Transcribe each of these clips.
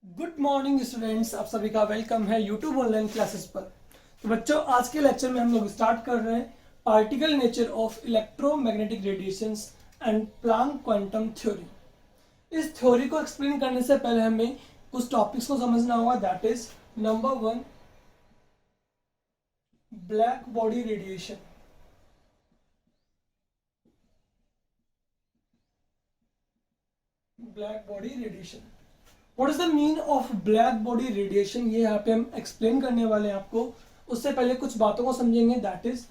Good morning students, आप सभी का वेलकम है यूट्यूब ऑनलाइन क्लासेस पर। तो बच्चों, आज के लेक्चर में हम लोग स्टार्ट कर रहे हैं particle nature of electromagnetic radiations and Planck quantum theory. इस थ्योरी को एक्सप्लेन करने से पहले हमें कुछ टॉपिक्स को समझना होगा। That is number 1, black body radiation. Black body radiation, what is the mean of black body radiation, ये यहाँ पे हम एक्सप्लेन करने वाले हैं आपको। उससे पहले कुछ बातों को समझेंगे। दैट इज,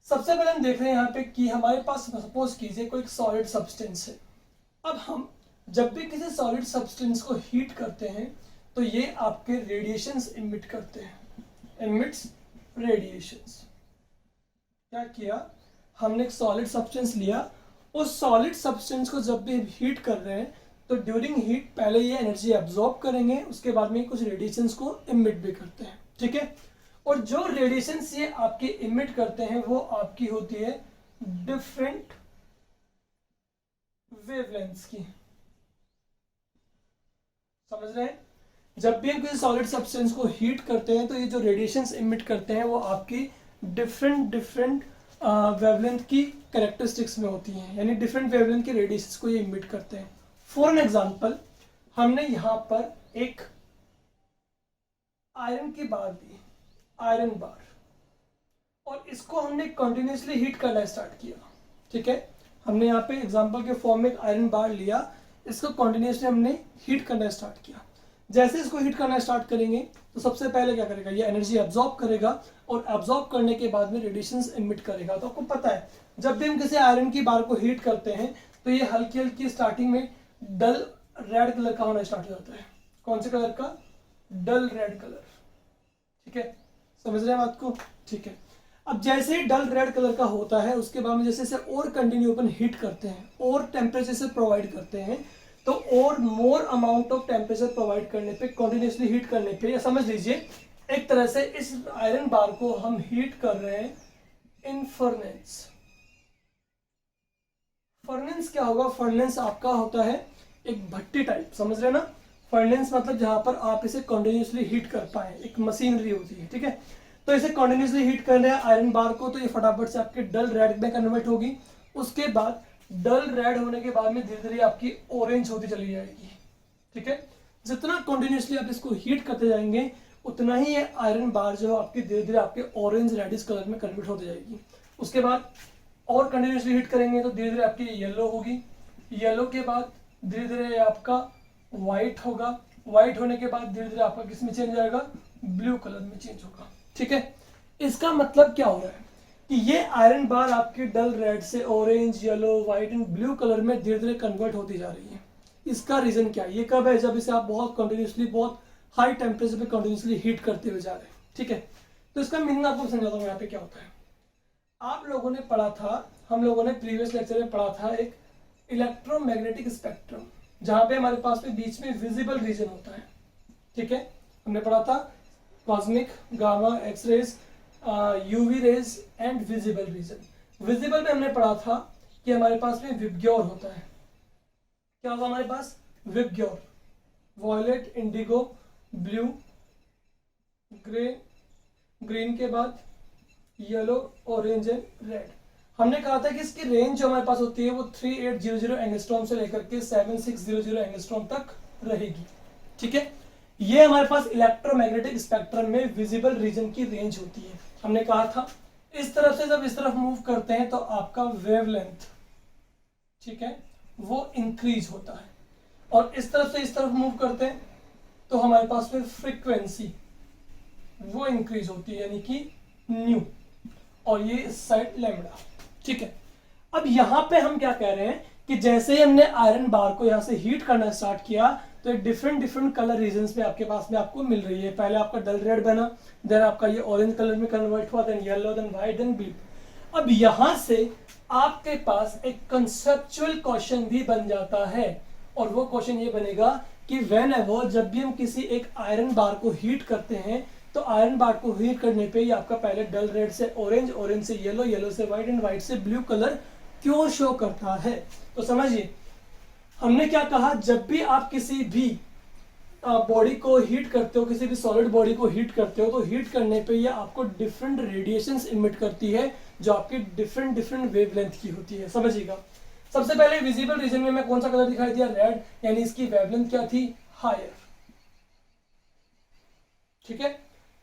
सबसे पहले हम देख रहे हैं यहाँ पे कि हमारे पास सपोज कीजिए कोई सॉलिड सब्सटेंस है। अब हम जब भी किसी सॉलिड सब्सटेंस को हीट करते हैं तो ये आपके रेडिएशंस इमिट करते हैं, इमिट्स रेडिएशंस। क्या किया, हमने एक सॉलिड सब्सटेंस लिया, उस सॉलिड सब्सटेंस को जब भी हीट कर रहे हैं तो ड्यूरिंग हीट पहले ये एनर्जी एब्जॉर्ब करेंगे, उसके बाद में कुछ रेडिएशंस को इमिट भी करते हैं, ठीक है। और जो रेडिएशंस ये आपके इमिट करते हैं वो आपकी होती है डिफरेंट वेवलेंथ्स की। समझ रहे हैं? जब भी हम किसी सॉलिड सब्सटेंस को हीट करते हैं तो ये जो रेडिएशंस इमिट करते हैं वो आपकी डिफरेंट वेवलेंथ की कैरेक्टरिस्टिक्स में होती हैं, यानी डिफरेंट वेवलेंथ के रेडिएशंस को ये इमिट करते हैं। फॉर एन एग्जाम्पल, हमने यहां पर एक आयरन की बार दी, आयरन बार, और इसको हमने कंटिन्यूसली हीट करना स्टार्ट किया, ठीक है। हमने यहाँ पे एग्जांपल के फॉर्म में एक आयरन बार लिया, इसको कंटिन्यूसली हमने हीट करना स्टार्ट किया। जैसे इसको हीट करना स्टार्ट करेंगे तो सबसे पहले क्या करेगा, ये एनर्जी एब्जॉर्ब करेगा, और एब्जॉर्ब करने के बाद में रेडिएशंस इमिट करेगा। तो आपको पता है जब भी हम किसी आयरन की बार को हीट करते हैं तो ये हल्की हल्की स्टार्टिंग में डल रेड कलर का होना स्टार्ट हो जाता है। कौन से कलर का? डल रेड कलर, ठीक है। समझ रहे हैं बात को? ठीक है। अब जैसे ही डल रेड कलर का होता है उसके बाद में जैसे इसे और कंटिन्यू अपन हीट करते हैं और टेम्परेचर से प्रोवाइड करते हैं, तो और more amount of temperature provide करने पे, कंटिन्यूसली हीट करने पे, या समझ लीजिए एक तरह से इस आयरन बार को हम हीट कर रहे हैं इन फर्नेस। फर्नेस क्या होगा? फर्नेस आपका होता है एक भट्टी टाइप, समझ रहे हैं ना? फर्नेस मतलब जहां पर आप इसे कंटिन्यूसली हीट कर पाए, एक मशीनरी होती है, ठीक है। तो इसे कंटिन्यूसली हीट कर रहे हैं आयरन बार को, तो ये फटाफट से आपके डल रेड में कन्वर्ट होगी। उसके बाद डल रेड होने के बाद में धीरे धीरे आपकी ऑरेंज होती चली जाएगी, ठीक है। जितना कंटिन्यूसली आप इसको हीट करते जाएंगे उतना ही ये आयरन बार जो आपकी धीरे धीरे आपके ऑरेंज रेडिश कलर में कन्वर्ट होती जाएगी। उसके बाद और कंटिन्यूसली हीट करेंगे तो धीरे धीरे आपकी येलो होगी, येलो के बाद धीरे धीरे आपका व्हाइट होगा, व्हाइट होने के बाद धीरे धीरे आपका किस में चेंज आएगा? ब्लू कलर में चेंज होगा, ठीक है। इसका मतलब क्या हो रहा है कि ये आयरन बार आपके डल रेड से orange, yellow, white and blue colour में धीरे धीरे कन्वर्ट होती जा रही है। इसका रीजन क्या है? ये कब है? जब इसे आप बहुत कंटिन्यूसली, बहुत हाई टेम्परेचर पे कंटिन्यूसली हीट करते हुए जा रहे हैं, ठीक है। तो इसका मीनिंग आपको समझाता हूँ यहाँ पे क्या होता है। आप लोगों ने पढ़ा था, हम लोगों ने प्रीवियस लेक्चर में पढ़ा था एक इलेक्ट्रोमैग्नेटिक स्पेक्ट्रम, जहां पे हमारे पास में बीच में विजिबल रीजन होता है, ठीक है। हमने पढ़ा था cosmic, gamma, X rays, UV rays and visible region. Visible में हमने पढ़ा था कि हमारे पास में विबग्योर होता है। क्या होगा हमारे पास? Vibgyor, violet, indigo, blue, grey, green के बाद येलो, ऑरेंज एंड रेड। हमने कहा था कि इसकी रेंज जो हमारे पास होती है वो 3800 एंगस्ट्रॉम से लेकर के 7600 एंगस्ट्रॉम तक रहेगी, ठीक है। ये हमारे पास इलेक्ट्रोमैग्नेटिक स्पेक्ट्रम में विजिबल रीजन की रेंज होती है। हमने कहा था इस तरफ से जब इस तरफ मूव करते हैं तो आपका वेवलेंथ, ठीक है, वो इंक्रीज होता है, और इस तरफ से इस तरफ मूव करते हैं तो हमारे पास फिर फ्रीक्वेंसी वो इंक्रीज होती है, यानी कि न्यू, और ये इस साइड लैम्डा, ठीक है। अब यहाँ पे हम क्या कह रहे हैं कि जैसे ही हमने आयरन बार को यहाँ से हीट करना स्टार्ट किया तो डिफरेंट कलर रीजन्स में आपके पास में आपको मिल रही है। पहले आपका डल रेड बना, देन आपका ये ऑरेंज कलर में कन्वर्ट हुआ, then yellow, then white, then blue. अब यहाँ से आपके पास एक कंसेप्चुअल क्वेश्चन भी बन जाता है, और वो क्वेश्चन ये बनेगा कि व्हेन एवर, जब भी हम किसी एक आयरन बार को हीट करते हैं तो आयरन बार को हीट करने पे ये आपका पहले डल रेड से ऑरेंज, ऑरेंज से येलो, येलो से व्हाइट एंड व्हाइट से ब्लू कलर क्यों शो करता है। तो समझिए हमने क्या कहा, जब भी आप किसी भी बॉडी को हीट करते हो, किसी भी सॉलिड बॉडी को हीट करते हो, तो हीट करने पे ये आपको डिफरेंट रेडिएशंस इमिट करती है जो आपकी डिफरेंट डिफरेंट वेवलेंथ की होती है, समझिएगा। सबसे पहले विजिबल रीजन में मैं कौन सा कलर दिखाई दिया, रेड, यानी इसकी वेवलेंथ क्या थी, हायर। ठीक है,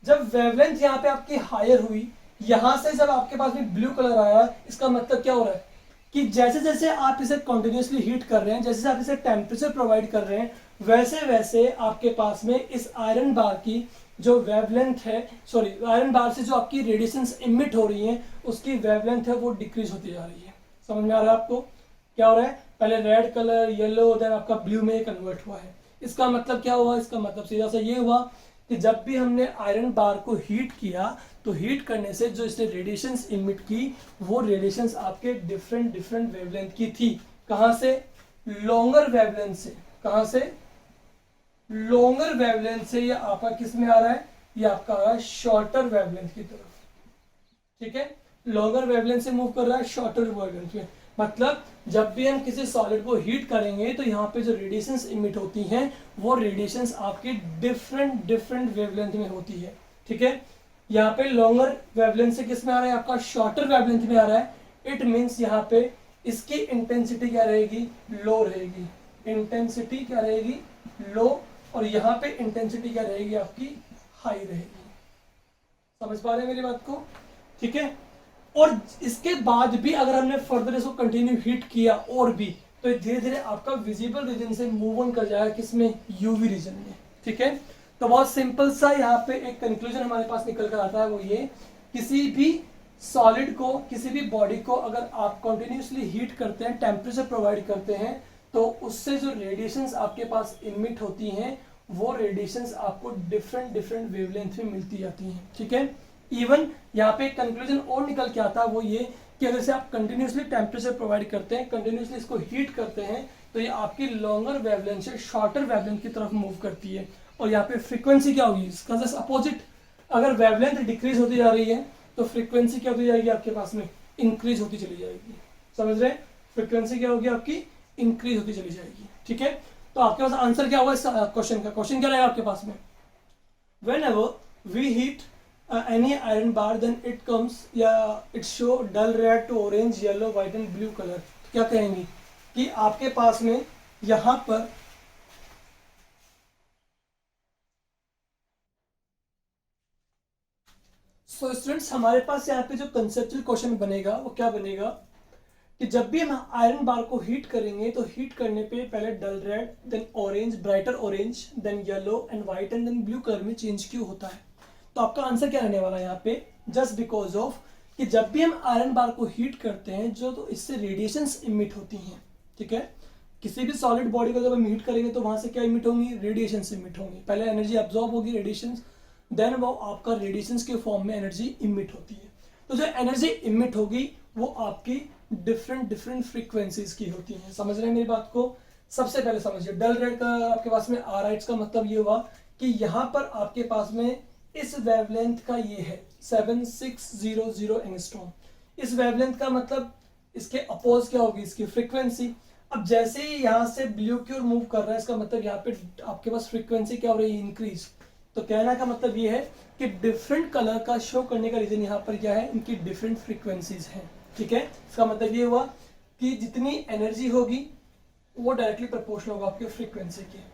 जब वेवलेंथ यहाँ पे आपकी हायर हुई, यहां से जब आपके पास में ब्लू कलर आया, इसका मतलब क्या हो रहा है कि जैसे जैसे आप इसे कंटिन्यूसली हीट कर रहे हैं, जैसे जैसे आप इसे टेम्परेचर प्रोवाइड कर रहे हैं, वैसे वैसे आपके पास में इस आयरन बार की जो वेवलेंथ है, सॉरी आयरन बार से जो आपकी रेडिएशंस इमिट हो रही हैं, उसकी वेवलेंथ है वो डिक्रीज होती जा रही है। समझ में आ रहा है आपको क्या हो रहा है, पहले रेड कलर, येलो, देन आपका ब्लू में कन्वर्ट हुआ है। इसका मतलब क्या हुआ, इसका मतलब सीधा सा ये हुआ कि जब भी हमने आयरन बार को हीट किया, तो हीट करने से जो इसने रेडिएशंस इमिट की, वो रेडिएशंस आपके डिफरेंट डिफरेंट वेवलेंथ की थी। कहां से, लॉन्गर वेवलेंथ से। कहां से, लॉन्गर वेवलेंथ से। ये आपका किस में आ रहा है, ये आपका आ रहा है शॉर्टर वेवलेंथ की तरफ। ठीक है, लॉन्गर वेवलेंथ से मूव कर रहा है शॉर्टर वेवलेंथ में। मतलब जब भी हम किसी सॉलिड को हीट करेंगे, तो यहाँ पे जो रेडिएशंस इमिट होती हैं, वो रेडिएशंस आपकी डिफरेंट डिफरेंट वेवलेंथ में होती है। ठीक है, यहाँ पे लॉन्गर वेवलेंथ से किस में आ रहा है, आपका शॉर्टर वेवलेंथ में आ रहा है। इट मीन्स यहाँ पे इसकी इंटेंसिटी क्या रहेगी, लो रहेगी। इंटेंसिटी क्या रहेगी, लो, और यहाँ पे इंटेंसिटी क्या रहेगी आपकी, हाई रहेगी। समझ पा रहे हैं मेरी बात को। ठीक है, और इसके बाद भी अगर हमने फर्दर इसको कंटिन्यू हीट किया और भी, तो धीरे धीरे आपका विजिबल रीजन से मूव ऑन कर जाएगा किसमें, यूवी रीजन में। ठीक है, तो बहुत सिंपल सा यहाँ पे एक कंक्लूजन हमारे पास निकल कर आता है, वो ये, किसी भी सॉलिड को, किसी भी बॉडी को अगर आप कंटिन्यूसली हीट करते हैं, टेम्परेचर प्रोवाइड करते हैं, तो उससे जो रेडिएशंस आपके पास इमिट होती हैं, वो रेडिएशंस आपको डिफरेंट डिफरेंट वेवलेंथ में मिलती जाती हैं। ठीक है, इवन यहाँ पे कंक्लूजन और निकल के आता है, वो ये कि अगर से आप कंटिन्यूसली टेम्परेचर प्रोवाइड करते हैं, कंटिन्यूसली इसको हीट करते हैं, तो ये आपकी लॉन्गर वेवलेंथ से शॉर्टर वेवलेंथ की तरफ मूव करती है। और यहाँ पे फ्रीक्वेंसी क्या होगी, इसका जस्ट अपोजिट। अगर वेवलेंथ डिक्रीज होती जा रही है, तो फ्रीक्वेंसी क्या होती जाएगी आपके पास में, इंक्रीज होती चली जाएगी। समझ रहे हैं, फ्रीक्वेंसी क्या होगी आपकी, इंक्रीज होती चली जाएगी। ठीक है, तो आपके पास आंसर क्या हुआ इस क्वेश्चन का, क्वेश्चन क्या रहेगा आपके पास में, whenever we heat any iron bar, then it comes, it show dull red to orange, yellow, white and blue color। क्या कहेंगे कि आपके पास में यहां पर स्टूडेंट्स हमारे पास यहाँ पे जो कंसेप्चुअल क्वेश्चन बनेगा वो क्या बनेगा कि जब भी हम आयरन बार को हीट करेंगे, तो हीट करने पे पहले dull red, then orange, brighter orange, then yellow and white and then blue colour में चेंज क्यों होता है। तो आपका आंसर क्या रहने वाला है यहाँ पे, जस्ट बिकॉज ऑफ कि जब भी हम आयरन बार को हीट करते हैं, जो तो इससे रेडिएशंस इमिट होती हैं। ठीक है, किसी भी सॉलिड बॉडी को जब हम हीट करेंगे, तो वहां से क्या इमिट होंगी, रेडिएशंस इमिट होंगी। पहले एनर्जी अब्सॉर्ब होगी, रेडिएशंस, देन वो आपका रेडिएशंस के फॉर्म में एनर्जी इमिट होती है। तो जो एनर्जी इमिट होगी, वो आपकी डिफरेंट डिफरेंट फ्रीक्वेंसीज की होती है। समझ रहे हैं मेरी बात को। सबसे पहले समझिए, डल रेड का आपके पास में आ रहा है, इसका मतलब ये हुआ कि यहाँ पर आपके पास में इस वेवलेंथ का ये है 7600 एंगस्ट्रॉम। इस वेवलेंथ का मतलब इसके अपोज क्या होगी, इसकी फ्रीक्वेंसी। अब जैसे ही यहाँ से ब्लू की ओर मूव कर रहा है, इसका मतलब यहाँ पे आपके पास फ्रीक्वेंसी क्या हो रही है, इंक्रीज। तो कहना का मतलब ये है कि डिफरेंट कलर का शो करने का रीजन यहाँ पर क्या है, इनकी डिफरेंट फ्रीक्वेंसीज हैं। ठीक है, इसका मतलब ये हुआ कि जितनी एनर्जी होगी वो डायरेक्टली प्रोपोर्शनल होगा आपके फ्रीक्वेंसी की।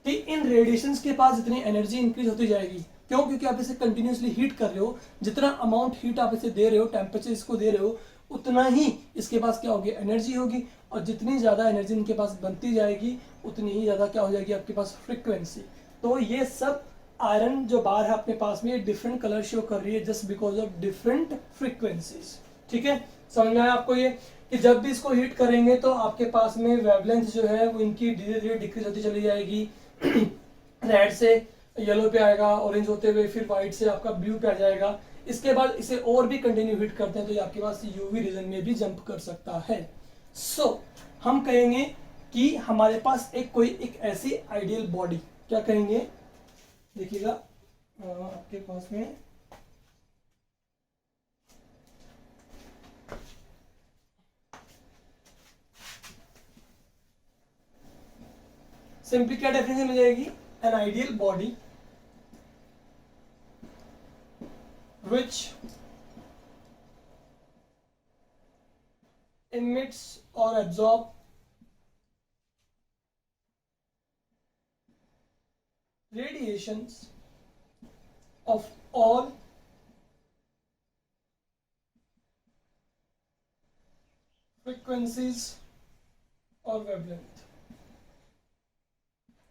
कि इन रेडिएशंस के पास जितनी एनर्जी इंक्रीज होती जाएगी, क्यों, क्योंकि आप इसे कंटिन्यूसली हीट कर रहे हो, जितना अमाउंट हीट आप इसे दे रहे हो, टेम्परेचर इसको दे रहे हो, उतना ही इसके पास क्या होगी, एनर्जी होगी। और जितनी ज्यादा एनर्जी इनके पास बनती जाएगी, उतनी ही ज्यादा क्या हो जाएगी आपके पास, फ्रीक्वेंसी। तो ये सब आयरन जो बार है अपने पास में, ये डिफरेंट कलर शो कर रही है just because of different frequencies. ठीक है, समझ में आया आपको ये कि जब भी इसको हीट करेंगे, तो आपके पास में वेवलेंथ जो है वो इनकी धीरे धीरे डिक्रीज होती चली जाएगी। रेड से येलो पे आएगा, ऑरेंज होते हुए फिर व्हाइट से आपका ब्लू पे आ जाएगा। इसके बाद इसे और भी कंटिन्यू हीट करते हैं, तो ये आपके पास यूवी रीजन में भी जंप कर सकता है। सो हम कहेंगे कि हमारे पास एक ऐसी आइडियल बॉडी, क्या कहेंगे, देखिएगा आपके पास में सिंपली क्या डेफिनेशन मिल जाएगी, an ideal body which emits or absorb radiations of all frequencies or wavelength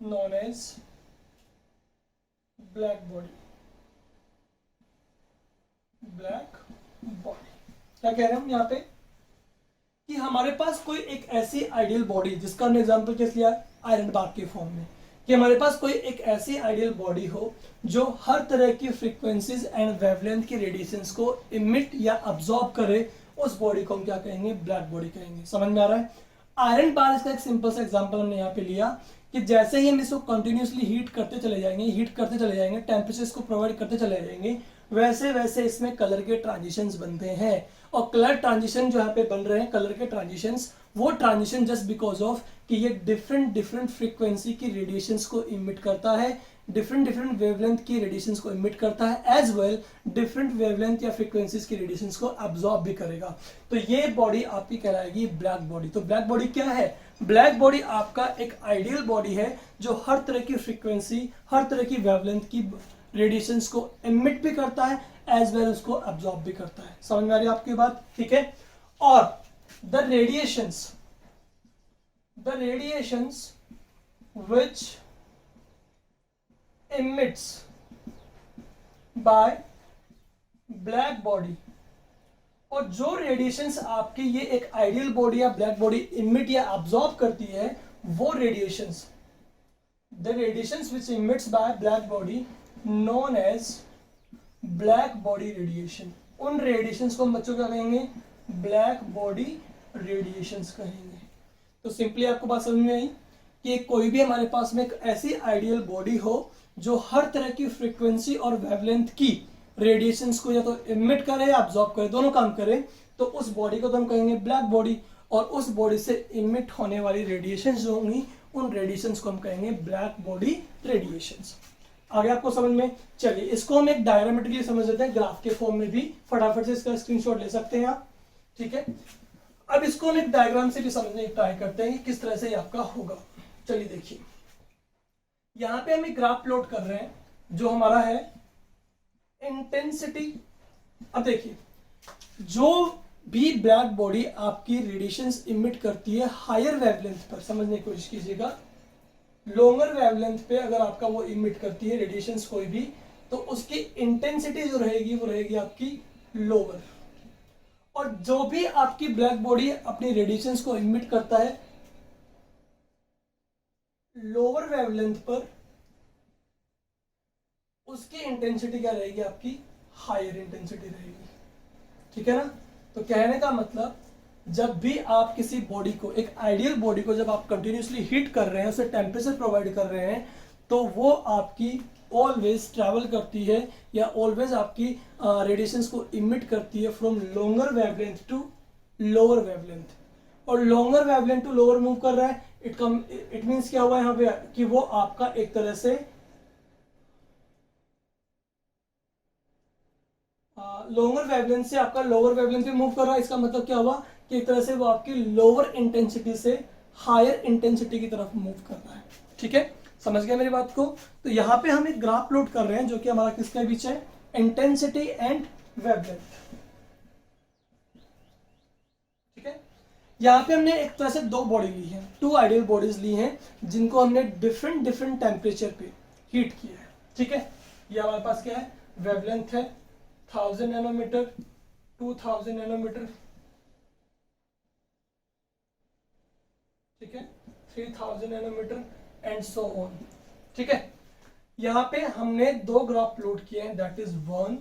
known as black body. Black body क्या कह रहे हैं हम यहाँ पे कि हमारे पास कोई एक ऐसी आइडियल बॉडी, जिसका हमने एग्जांपल केस लिया आयरन बार के फॉर्म में, कि हमारे पास कोई एक ऐसी आइडियल बॉडी हो जो हर तरह की फ्रीक्वेंसीज एंड वेवलेंथ की रेडिएशंस को इमिट या अब्सॉर्ब करे, उस बॉडी को हम क्या कहेंगे? ब्लैक बॉडी कहेंगे। समझ में आ रहा है? आयरन बार इसका एक सिंपल सा एग्जांपल हमने यहाँ पे लिया कि जैसे ही हम इसको कंटिन्यूसली हीट करते चले जाएंगे, टेम्परेचर्स को प्रोवाइड करते चले जाएंगे, वैसे वैसे इसमें कलर के ट्रांजिशंस बनते हैं। और कलर ट्रांजिशन जो यहाँ पे बन रहे हैं, कलर के ट्रांजिशंस, वो ट्रांजिशन जस्ट बिकॉज ऑफ कि ये डिफरेंट फ्रीक्वेंसी की रेडिएशंस को इमिट करता है, डिफरेंट वेवलेंथ की रेडिएशंस को इमिट करता है, एज वेल डिफरेंट वेवलेंथ या फ्रीक्वेंसीज की रेडिएशंस को अब्सॉर्ब भी करेगा। तो ये बॉडी आपकी कहलाएगी ब्लैक बॉडी। तो ब्लैक बॉडी क्या है? ब्लैक बॉडी आपका एक आइडियल बॉडी है जो हर तरह की फ्रीक्वेंसी, हर तरह की वेवलेंथ की रेडिएशंस को इमिट भी करता है, एज वेल उसको अब्सॉर्ब भी करता है। समझ में आ रही है आपकी बात? ठीक है। और the radiations which emits by black body, और जो रेडिएशंस आपकी ये एक आइडियल बॉडी या ब्लैक बॉडी इमिट या अब्सॉर्ब करती है, वो radiations, the radiations which emits by black body known as black body radiation, उन रेडिएशंस को हम बच्चों क्या कहेंगे? ब्लैक बॉडी रेडिएशंस कहेंगे। तो सिंपली आपको बात समझ में आई कि कोई भी हमारे पास में एक ऐसी आइडियल बॉडी हो जो हर तरह की फ्रीक्वेंसी और वेवलेंथ की रेडिएशंस को या तो इमिट करे या अब्सॉर्ब करे, दोनों काम करे, तो उस बॉडी को तो हम कहेंगे ब्लैक बॉडी। और उस बॉडी से इमिट होने वाली रेडिएशंस जो होंगी, उन रेडिएशंस को हम कहेंगे ब्लैक बॉडी रेडिएशंस। आगे आपको समझ में? चलिए इसको हम एक डायग्रामेटिकली समझ लेते हैं, ग्राफ के फॉर्म में भी फटाफट से इसका स्क्रीनशॉट ले सकते हैं आप। ठीक है, अब इसको हम एक डायग्राम से भी समझने की ट्राई करते हैं कि किस तरह से ये आपका होगा। चलिए देखिए, यहां पे हम एक ग्राफ प्लॉट कर रहे हैं जो हमारा है इंटेंसिटी। अब देखिए, जो भी ब्लैक बॉडी आपकी रेडिएशंस इमिट करती है हायर वेवलेंथ पर, समझने की कोशिश कीजिएगा, लोअर वेवलेंथ पे अगर आपका वो इमिट करती है रेडिएशंस कोई भी, तो उसकी इंटेंसिटी जो रहेगी वो रहेगी आपकी लोअर। और जो भी आपकी ब्लैक बॉडी अपनी रेडिएशंस को इमिट करता है लोअर वेवलेंथ पर, उसकी इंटेंसिटी क्या रहेगी? आपकी हायर इंटेंसिटी रहेगी। ठीक है ना? तो कहने का मतलब, जब भी आप किसी बॉडी को, एक आइडियल बॉडी को जब आप कंटिन्यूसली हीट कर रहे हैं, उसे टेम्परेचर प्रोवाइड कर रहे हैं, तो वो आपकी ऑलवेज ट्रैवल करती है या ऑलवेज आपकी रेडिएशंस को इमिट करती है from lower wavelength to lower wavelength. और lower wavelength to lower move कर रहा है, इट मींस क्या हुआ यहाँ पे कि वो आपका एक तरह से लोअर वेवलेंथ से आपका लोअर वेवलेंथ पे मूव कर रहा है। इसका मतलब क्या हुआ कि एक तरह से वो आपकी लोअर इंटेंसिटी से हायर इंटेंसिटी की तरफ मूव कर रहा है। ठीक है, समझ गया मेरी बात को? तो यहाँ पे हम एक ग्राफ प्लॉट कर रहे हैं जो कि हमारा किसके बीच है? Intensity and wavelength. ठीक है, यहाँ पे हमने एक तरह से दो बॉडी ली है, टू आइडियल बॉडीज ली हैं, जिनको हमने डिफरेंट टेम्परेचर पे हीट किया है। ठीक है, ये हमारे पास क्या है? वेवलेंथ है 1000 नैनोमीटर, 2000 नैनोमीटर, ठीक है, 3000 नैनोमीटर एंड सो ऑन। ठीक है, यहां पे हमने दो ग्राफ प्लॉट किए हैं, that is one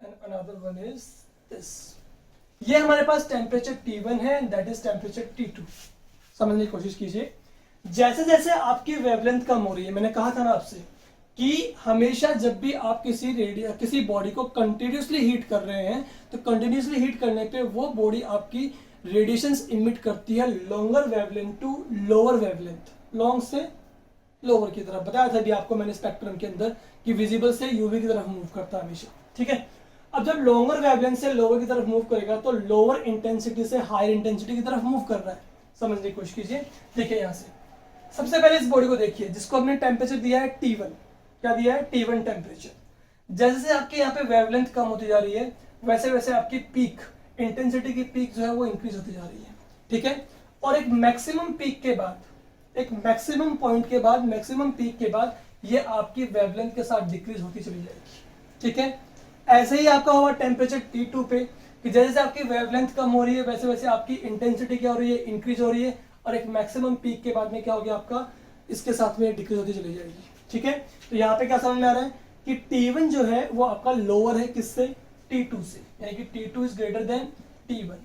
and another one is this. ये हमारे पास टेम्परेचर T1 है, दैट इज टेम्परेचर T2। समझने की कोशिश कीजिए, जैसे जैसे आपकी वेवलेंथ कम हो रही है, मैंने कहा था ना आपसे कि हमेशा जब भी आप किसी बॉडी को कंटिन्यूसली हीट कर रहे हैं, तो कंटिन्यूसली हीट करने पे वो बॉडी आपकी रेडिएशंस इमिट करती है longer wavelength to lower wavelength, long से लोअर की तरफ। बताया था भी आपको मैंने स्पेक्ट्रम के अंदर कि विजिबल से यूवी की तरफ मूव करता है हमेशा, ठीक है। अब जब लॉन्गर वेवलेंथ से लोअर की तरफ मूव करेगा तो लोअर इंटेंसिटी से हायर इंटेंसिटी की तरफ मूव कर रहा है। समझने की कोशिश कीजिए। देखिए यहाँ से सबसे पहले इस बॉडी को देखिए जिसको हमने टेम्परेचर दिया है T1। क्या दिया है? T1 temperature. जैसे जैसे आपके यहाँ पे वेवलेंथ कम होती जा रही है वैसे वैसे आपकी पीक, इंटेंसिटी की पीक जो है वो इंक्रीज होती जा रही है, ठीक है। और एक मैक्सिमम पीक के बाद, एक मैक्सिमम पॉइंट के बाद, मैक्सिमम पीक के बाद ये आपकी वेवलेंथ के साथ डिक्रीज होती चली जाएगी, ठीक है। ऐसे ही आपका होगा टेम्परेचर T2 पे कि जैसे जैसे आपकी वेवलेंथ कम हो रही है वैसे वैसे आपकी इंटेंसिटी क्या हो रही है? इंक्रीज हो रही है। और एक मैक्सिमम पीक के बाद में क्या हो गया आपका? इसके साथ में डिक्रीज होती चली जाएगी, ठीक है। तो यहाँ पे क्या समझ में आ रहा है कि T1 जो है वो आपका लोअर है किससे? T2 से, यानी कि T2 is greater than T1।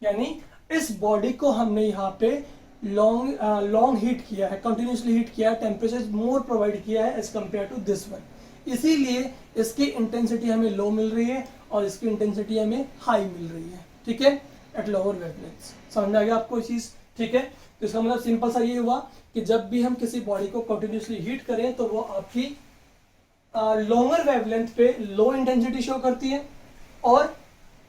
यानी इस बॉडी को हमने यहाँ पे लॉन्ग हीट किया है, कंटिन्यूसली हीट किया है, टेम्परेचर मोर प्रोवाइड किया है as compare to this one. इसीलिए इसकी इंटेंसिटी हमें लो मिल रही है और इसकी इंटेंसिटी हमें हाई मिल रही है, ठीक है, एट लोअर वेवलेंथ्स। समझ में आ गया आपको चीज, ठीक है। तो इसका मतलब सिंपल सा ये हुआ कि जब भी हम किसी बॉडी को कंटिन्यूसली हीट करें तो वो आपकी लॉन्गर वेवलेंथ पे लो इंटेंसिटी शो करती है और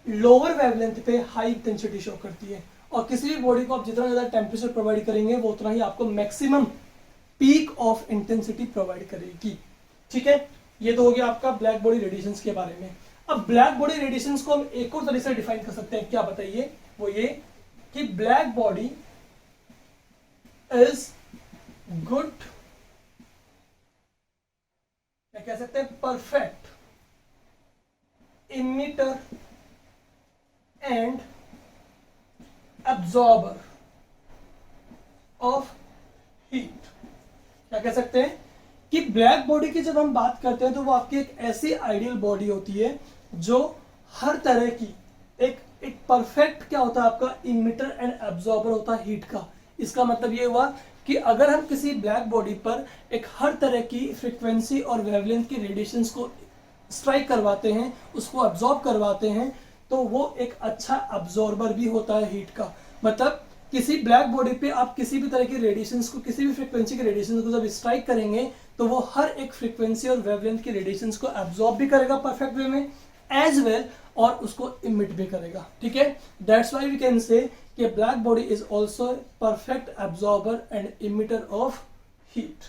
लोअर वेवलेंथ पे हाई इंटेंसिटी शो करती है। और किसी भी बॉडी को आप जितना ज्यादा टेम्परेचर प्रोवाइड करेंगे वो उतना ही आपको maximum peak of intensity provide करेगी, ठीक है। ये तो हो गया आपका ब्लैक बॉडी रेडिएशंस के बारे में। अब ब्लैक बॉडी रेडिएशंस को हम एक और तरीके से डिफाइन कर सकते हैं। क्या बताइए? वो ये कि ब्लैक बॉडी इज गुड, क्या कह सकते हैं? Perfect emitter and absorber of heat. क्या कह सकते हैं कि ब्लैक बॉडी की जब हम बात करते हैं तो वो आपकी एक ऐसी आइडियल बॉडी होती है जो हर तरह की एक परफेक्ट क्या होता है आपका? इमिटर एंड एब्जॉर्बर होता है हीट का। इसका मतलब ये हुआ कि अगर हम किसी ब्लैक बॉडी पर एक हर तरह की फ्रीक्वेंसी और वेवलेंथ की रेडिएशंस को स्ट्राइक करवाते हैं, उसको एब्जॉर्ब करवाते हैं, तो वो एक अच्छा एब्जॉर्बर भी होता है हीट का। मतलब किसी ब्लैक बॉडी पे आप किसी भी तरह की रेडिएशंस को, किसी भी फ्रीक्वेंसी के रेडिएशंस को जब स्ट्राइक करेंगे तो वो हर एक फ्रीक्वेंसी और वेवलेंथ की रेडिएशंस को एब्जॉर्ब भी करेगा परफेक्ट वे में एज वेल, और उसको इमिट भी करेगा, ठीक है। That's why we can say कि black body is also perfect absorber and emitter of heat,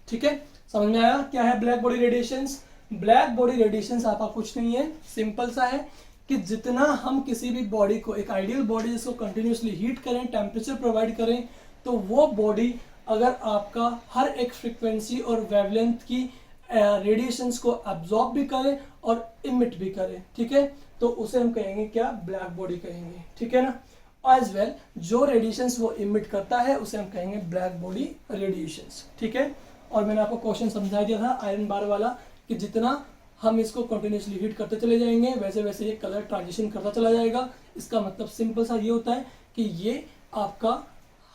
ठीक है। समझ में आया क्या है black body radiations? Black body radiations आपका कुछ नहीं है, सिंपल सा है कि जितना हम किसी भी बॉडी को, एक आइडियल बॉडी जिसको कंटिन्यूसली हीट करें, टेम्परेचर प्रोवाइड करें, तो वो बॉडी अगर आपका हर एक फ्रीक्वेंसी और वेवलेंथ की रेडिएशंस को एब्जॉर्ब भी करे और इमिट भी करे, ठीक है, तो उसे हम कहेंगे क्या? ब्लैक बॉडी कहेंगे, ठीक है ना। एज वेल जो रेडिएशंस वो इमिट करता है उसे हम कहेंगे ब्लैक बॉडी रेडिएशंस, ठीक है। और मैंने आपको क्वेश्चन समझा दिया था आयरन बार वाला कि जितना हम इसको कंटिन्यूसली हीट करते चले जाएंगे वैसे वैसे ये कलर ट्रांजिशन करता चला जाएगा। इसका मतलब सिंपल सा ये होता है कि ये आपका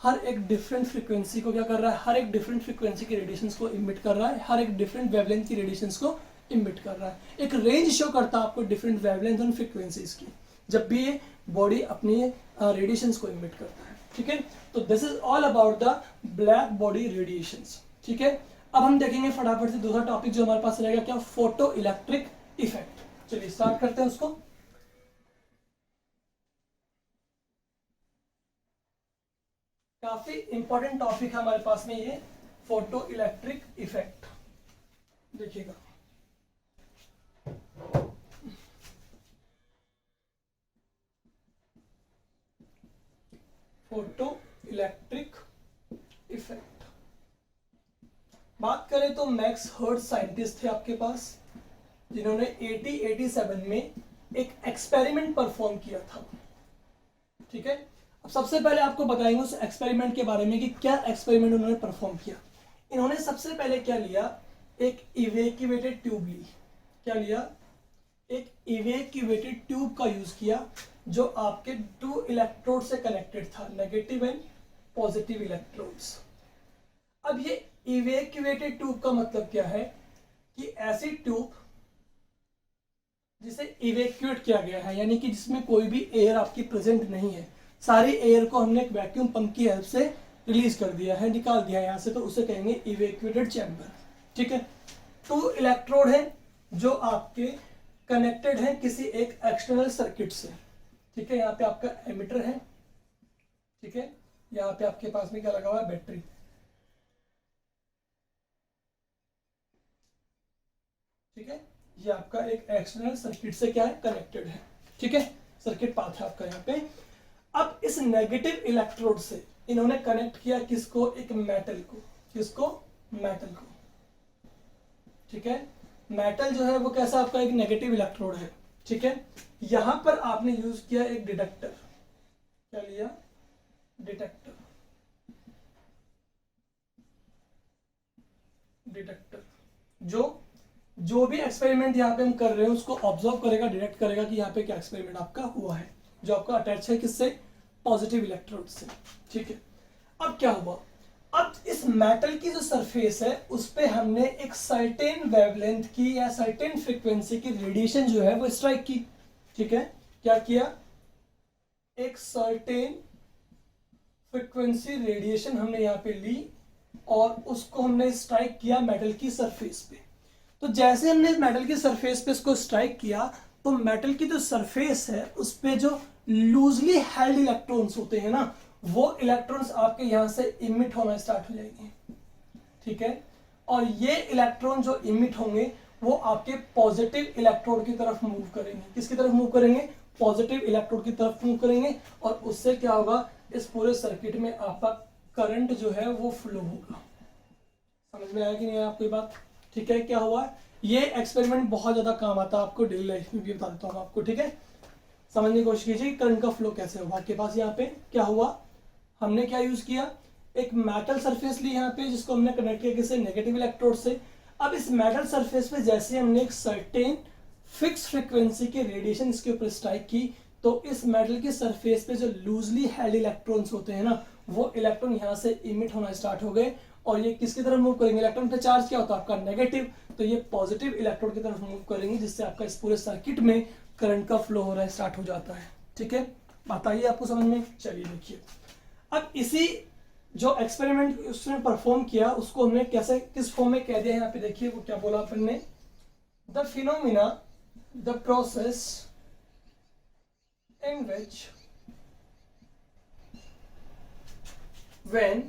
हर एक डिफरेंट फ्रीक्वेंसी को क्या कर रहा है? हर एक डिफरेंट फ्रीक्वेंसी की रेडिएशंस को इमिट कर रहा है, हर एक डिफरेंट वेवलेंथ की रेडिएशंस को इमिट कर रहा है। एक रेंज शो करता है आपको डिफरेंट वेवलेंथ और फ्रीक्वेंसीज की जब भी ये बॉडी अपनी रेडिएशंस को इमिट करता है, ठीक है। तो this is all about the black body radiations, ठीक है। अब हम देखेंगे फटाफट से दूसरा टॉपिक जो हमारे पास रहेगा क्या? Photo electric effect. चलिए स्टार्ट करते हैं उसको। काफी इंपॉर्टेंट टॉपिक है हमारे पास में ये फोटो इलेक्ट्रिक इफेक्ट। देखिएगा फोटो इलेक्ट्रिक इफेक्ट। बात करें तो मैक्स हर्ट्ज साइंटिस्ट थे आपके पास जिन्होंने 1887 में एक एक्सपेरिमेंट परफॉर्म किया था, ठीक है। अब सबसे पहले आपको बताएंगे उस एक्सपेरिमेंट के बारे में कि क्या एक्सपेरिमेंट उन्होंने परफॉर्म किया। इन्होंने सबसे पहले क्या लिया? एक इवेक्यूएटेड ट्यूब ली। क्या लिया? एक इवेक्यूएटेड ट्यूब का यूज किया जो आपके 2 इलेक्ट्रोड से कनेक्टेड था, नेगेटिव एंड पॉजिटिव इलेक्ट्रोड्स। अब ये इवेक्यूएटेड ट्यूब का मतलब क्या है कि ऐसी ट्यूब जिसे इवेक्यूएट किया गया है, यानी कि जिसमें कोई भी एयर आपकी प्रेजेंट नहीं है, सारी एयर को हमने एक वैक्यूम पंप की हेल्प से रिलीज कर दिया है, निकाल दिया यहाँ से, तो उसे कहेंगे इवैक्यूएटेड चैम्बर। ठीक है, 2 इलेक्ट्रोड है जो आपके कनेक्टेड है किसी एक एक्सटर्नल सर्किट से। ठीक है, यहाँ पे आपका एमिटर है, ठीक है, यहाँ पे आपके पास में क्या लगा हुआ है, बैटरी। ठीक है, ये आपका एक एक्सटर्नल सर्किट से क्या है, कनेक्टेड है। ठीक है, सर्किट पाथ है आपका यहाँ पे। अब इस नेगेटिव इलेक्ट्रोड से इन्होंने कनेक्ट किया किसको, एक मेटल को। किसको, मेटल को। ठीक है, मेटल जो है वो कैसा आपका एक नेगेटिव इलेक्ट्रोड है। ठीक है, यहां पर आपने यूज किया एक डिटेक्टर। क्या लिया, डिटेक्टर। डिटेक्टर जो भी एक्सपेरिमेंट यहाँ पे हम कर रहे हैं उसको ऑब्जर्व करेगा, डिटेक्ट करेगा कि यहाँ पे क्या एक्सपेरिमेंट आपका हुआ है, जो आपका अटैच है किससे, पॉजिटिव इलेक्ट्रोड से। ठीक है, अब क्या हुआ, अब इस मेटल की जो सरफेस है उस पे हमने एक सर्टेन वेवलेंथ की या सर्टेन फ्रीक्वेंसी की रेडिएशन जो है वो स्ट्राइक की। ठीक है, क्या किया, एक सर्टेन फ्रीक्वेंसी रेडिएशन हमने यहाँ पे ली और उसको हमने स्ट्राइक किया मेटल की सरफेस पे। तो जैसे हमने मेटल की सरफेस पे इसको स्ट्राइक किया तो मेटल की जो सरफेस है उस पे जो लूजली हेल्ड इलेक्ट्रॉन्स होते हैं ना, वो इलेक्ट्रॉन्स आपके यहां से इमिट होना स्टार्ट हो जाएंगे। ठीक है, और ये इलेक्ट्रॉन जो इमिट होंगे वो आपके पॉजिटिव इलेक्ट्रोड की तरफ मूव करेंगे। किसकी तरफ मूव करेंगे, पॉजिटिव इलेक्ट्रोड की तरफ मूव करेंगे, और उससे क्या होगा, इस पूरे सर्किट में आपका करंट जो है वो फ्लो होगा। समझ में आया कि नहीं आया आपको ये बात। ठीक है, क्या हुआ, ये एक्सपेरिमेंट बहुत ज्यादा काम आता है आपको, डेली लाइफ में भी बता देता हूँ आपको। ठीक है, समझने की कोशिश कीजिए करंट का फ्लो कैसे होगा आपके पास। यहाँ पे क्या हुआ, हमने क्या यूज किया, एक मेटल सरफेस ली यहाँ पे जिसको हमने कनेक्ट किया किसी नेगेटिव इलेक्ट्रोड से। अब इस मेटल सरफेस पे जैसे हमने एक सर्टेन फिक्स फ्रीक्वेंसी के रेडिएशन इसके ऊपर स्ट्राइक की, तो इस मेटल के सरफेस पे जो लूजली हेल्ड इलेक्ट्रॉन्स होते हैं ना, वो इलेक्ट्रॉन यहाँ से इमिट होना स्टार्ट हो गए, और ये किसकी तरफ मूव करेंगे, इलेक्ट्रॉन का चार्ज क्या होता है आपका नेगेटिव, तो ये पॉजिटिव इलेक्ट्रॉन की तरफ मूव करेंगे, जिससे आपका इस पूरे सर्किट में करंट का फ्लो हो रहा है, स्टार्ट हो जाता है। ठीक है, बताइए आपको समझ में। चलिए देखिए, अब इसी जो एक्सपेरिमेंट उसने परफॉर्म किया उसको हमने कैसे, किस फॉर्म में कह दिया, यहाँ पे देखिए वो क्या बोला अपन ने, the phenomena, the process in which when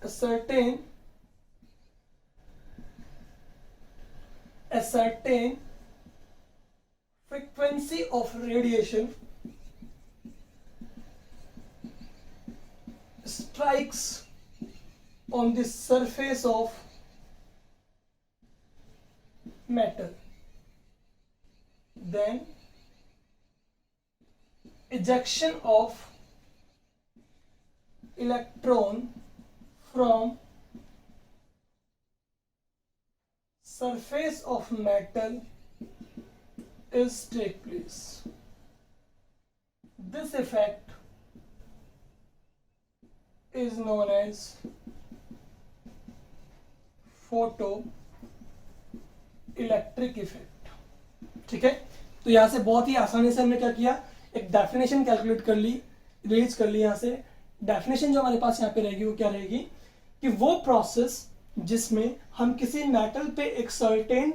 a certain frequency of radiation strikes on the surface of metal, then ejection of electron from surface of metal is take place. This effect is known as photoelectric effect. ठीक है, तो यहां से बहुत ही आसानी से हमने क्या किया, एक डेफिनेशन कैलकुलेट कर ली, रिलीज कर ली। यहां से डेफिनेशन जो हमारे पास यहाँ पे रहेगी वो क्या रहेगी, कि वो प्रोसेस जिसमें हम किसी मेटल पे एक सर्टेन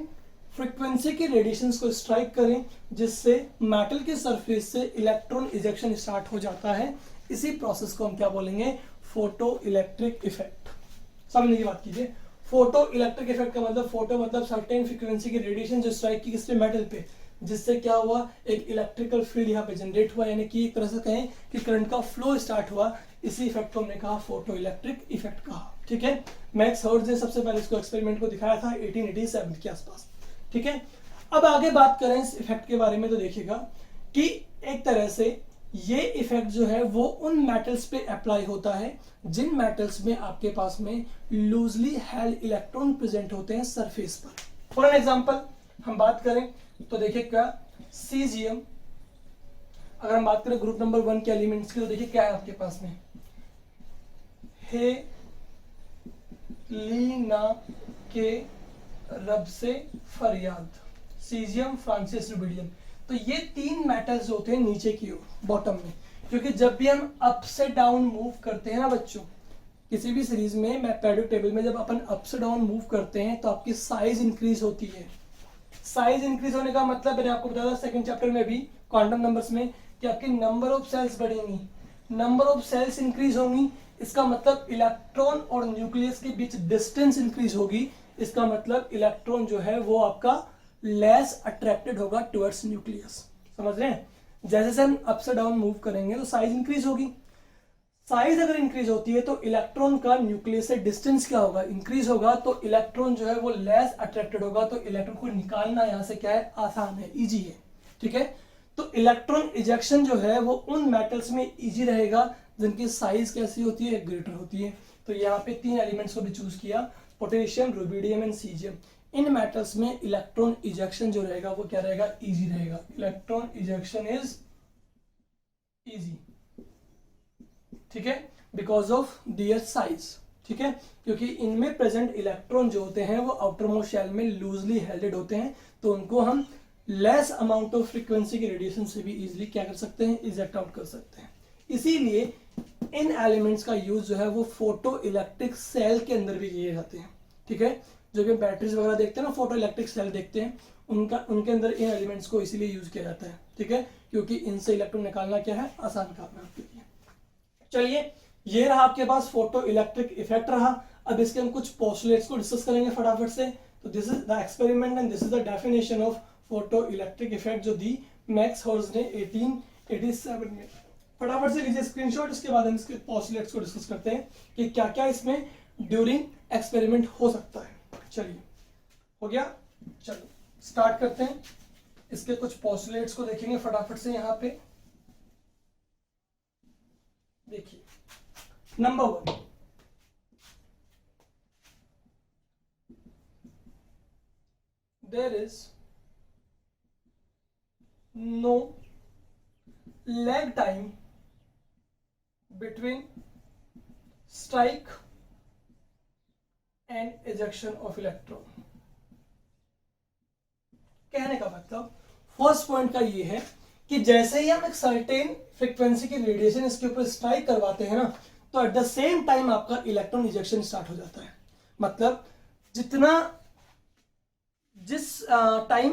फ्रीक्वेंसी के रेडिएशंस को स्ट्राइक करें, जिससे मेटल के सरफेस से इलेक्ट्रॉन इजेक्शन स्टार्ट हो जाता है, इसी प्रोसेस को हम क्या बोलेंगे, फोटो इलेक्ट्रिक इफेक्ट। समझने की बात कीजिए, फोटो इलेक्ट्रिक इफेक्ट का मतलब, फोटो मतलब सर्टेन फ्रीक्वेंसी की रेडिएशन जो स्ट्राइक की किसपे, मेटल पे, जिससे क्या हुआ, एक इलेक्ट्रिकल फील्ड यहाँ पे जनरेट हुआ, यानी कि एक तरह से कहें कि करंट का फ्लो स्टार्ट हुआ। इसी इफेक्ट को हमने कहा फोटो इलेक्ट्रिक इफेक्ट कहा। ठीक है, मैक्स हर्ट्ज ने सबसे पहले इसको एक्सपेरिमेंट को दिखाया था 1887 के आसपास। ठीक है, अब आगे बात करें इस इफेक्ट के बारे में, तो देखिएगा कि एक तरह से ये इफेक्ट जो है वो उन मेटल्स पे अप्लाई होता है जिन मेटल्स में आपके पास में लूजली हेल्ड इलेक्ट्रॉन प्रेजेंट होते हैं सरफेस पर। फॉर एन एग्जांपल हम बात करें तो देखिए क्या, सीजियम, अगर हम बात करें ग्रुप नंबर 1 के एलिमेंट्स की, तो देखिए क्या है आपके पास में, हेलिना के रब से फरियाद, सीजियम, फ्रांसिस, रुबिडियम। तो ये 3 मेटल्स होते हैं नीचे की ओर, बॉटम में, क्योंकि जब भी हम अप से डाउन मूव करते हैं ना बच्चों, किसी भी सीरीज में मैं पेरियोडिक टेबल में जब अपन अप से डाउन मूव करते हैं तो आपकी साइज इंक्रीज होती है। साइज इंक्रीज होने का मतलब मैंने आपको बताया था सेकंड चैप्टर में भी क्वांटम नंबर्स में कि आपकी नंबर ऑफ सेल्स बढ़ेंगी, नंबर ऑफ सेल्स इंक्रीज होंगी, इसका मतलब इलेक्ट्रॉन और न्यूक्लियस के बीच डिस्टेंस इंक्रीज होगी, इसका मतलब इलेक्ट्रॉन जो है वो आपका लेस अट्रैक्टेड होगा टुवर्ड्स न्यूक्लियस। समझ रहे हैं? जैसे जैसे हम अप से डाउन मूव करेंगे तो साइज इंक्रीज होगी। साइज अगर इंक्रीज होती है तो इलेक्ट्रॉन का न्यूक्लियस से डिस्टेंस क्या होगा, इंक्रीज होगा, तो इलेक्ट्रॉन जो है वो लेस अट्रैक्टेड होगा, तो इलेक्ट्रॉन को निकालना यहां से क्या है, आसान है, इजी है। ठीक है, तो इलेक्ट्रॉन इजेक्शन जो है वो उन मेटल्स में इजी रहेगा जिनकी साइज कैसी होती है, ग्रेटर होती है। तो यहाँ पे 3 एलिमेंट्स को भी चूज किया, potassium, rubidium and caesium. In metals में इलेक्ट्रॉन इजेक्शन जो रहेगा वो क्या रहेगा, इजी रहेगा। इलेक्ट्रॉन इजेक्शन इज इजी, ठीक है, बिकॉज ऑफ दियर साइज। ठीक है, क्योंकि इनमें प्रेजेंट इलेक्ट्रॉन जो होते हैं वो आउटर मोस्ट शेल में लूजली हेल्डेड होते हैं, तो उनको हम लेस अमाउंट ऑफ फ्रीक्वेंसी के रेडिएशन से भी इजीली क्या कर सकते हैं, इजेक्ट आउट कर सकते हैं। इसीलिए इन एलिमेंट्स का यूज जो है वो फोटो इलेक्ट्रिक सेल के अंदर भी किए जाते हैं। ठीक है, जो कि बैटरीज वगैरह देखते हैं ना, फोटो इलेक्ट्रिक सेल देखते हैं, उनके अंदर इन एलिमेंट्स को इसीलिए यूज किया जाता है। ठीक है, क्योंकि इनसे इलेक्ट्रॉन निकालना क्या है, आसान काम है आपके लिए। चलिए, ये रहा आपके पास फोटो इलेक्ट्रिक इफेक्ट रहा। अब इसके हम कुछ पोस्टुलेट्स को डिस्कस करेंगे फटाफट से। तो this is the experiment and this is the definition of photo electric effect जो दी मैक्स हॉर्ज ने 1887 में। फटाफट से लीजिए स्क्रीनशॉट, इसके बाद हम इसके पोस्टुलेट्स को डिस्कस करते हैं कि क्या क्या इसमें ड्यूरिंग एक्सपेरिमेंट हो सकता है। चलिए, हो गया, चलो स्टार्ट करते हैं। इसके कुछ पोस्टुलेट्स को देखेंगे फटाफट से। यहाँ पे देखिए, number 1, there is no lag time between strike and ejection of electron. कहने का मतलब फर्स्ट पॉइंट का ये है कि जैसे ही हम एक सर्टेन फ्रीक्वेंसी की रेडिएशन इसके ऊपर स्ट्राइक करवाते हैं ना, तो एट द सेम टाइम आपका इलेक्ट्रॉन इजेक्शन स्टार्ट हो जाता है। मतलब जिस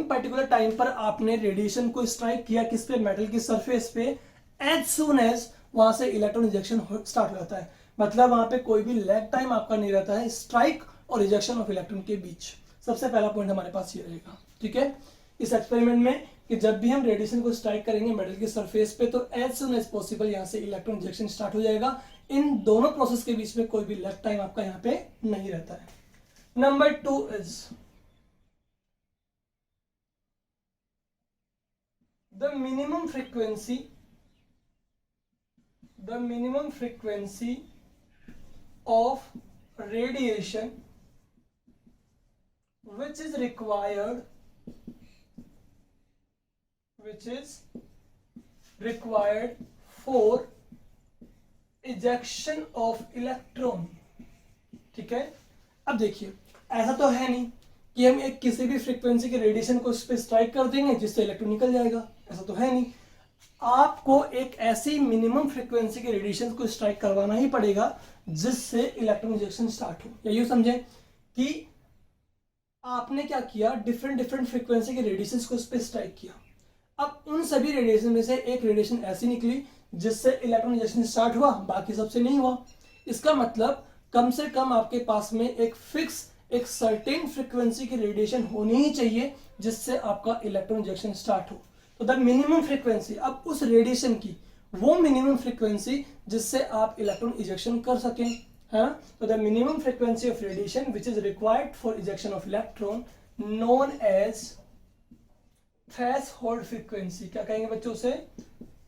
पर्टिकुलर टाइम पर आपने रेडिएशन को स्ट्राइक किया किस पे, मेटल की सरफेस पे, एज सून एज वहां से इलेक्ट्रॉन इजेक्शन स्टार्ट हो जाता है। मतलब वहां पे कोई भी लैग टाइम आपका नहीं रहता है स्ट्राइक और इजेक्शन ऑफ इलेक्ट्रॉन के बीच। सबसे पहला पॉइंट हमारे पास ये रहेगा। ठीक है, इस एक्सपेरिमेंट में कि जब भी हम रेडिएशन को स्ट्राइक करेंगे मेटल की सरफेस पे, तो एज सून एज पॉसिबल यहां से इलेक्ट्रॉन इंजेक्शन स्टार्ट हो जाएगा। इन दोनों प्रोसेस के बीच में कोई भी लैग टाइम आपका यहाँ पे नहीं रहता है। Number 2 is the minimum frequency of radiation which is required for ejection of electron। ठीक है, अब देखिए, ऐसा तो है नहीं कि हम एक किसी भी फ्रीक्वेंसी के रेडिएशन को उस पर स्ट्राइक कर देंगे जिससे इलेक्ट्रॉन निकल जाएगा, ऐसा तो है नहीं। आपको एक ऐसी मिनिमम फ्रीक्वेंसी के रेडिएशन को स्ट्राइक करवाना ही पड़ेगा जिससे इलेक्ट्रॉन इंजेक्शन स्टार्ट हो। या यूं समझे कि आपने क्या किया, डिफरेंट फ्रीक्वेंसी के रेडिएशन को उस पर स्ट्राइक किया। अब उन सभी रेडिएशन में से एक रेडिएशन ऐसी निकली जिससे इलेक्ट्रॉन इंजेक्शन स्टार्ट हुआ, बाकी सबसे नहीं हुआ। इसका मतलब कम से कम आपके पास में एक फिक्स, एक सर्टेन फ्रीक्वेंसी की रेडिएशन होनी ही चाहिए जिससे आपका इलेक्ट्रॉन इंजेक्शन स्टार्ट हो। तो द मिनिमम फ्रीक्वेंसी, अब उस रेडिएशन की वो मिनिमम फ्रीक्वेंसी जिससे आप इलेक्ट्रॉन इजेक्शन कर सकें, है। तो the minimum frequency of radiation which is required for ejection of electron known as threshold frequency. क्या कहेंगे बच्चों से,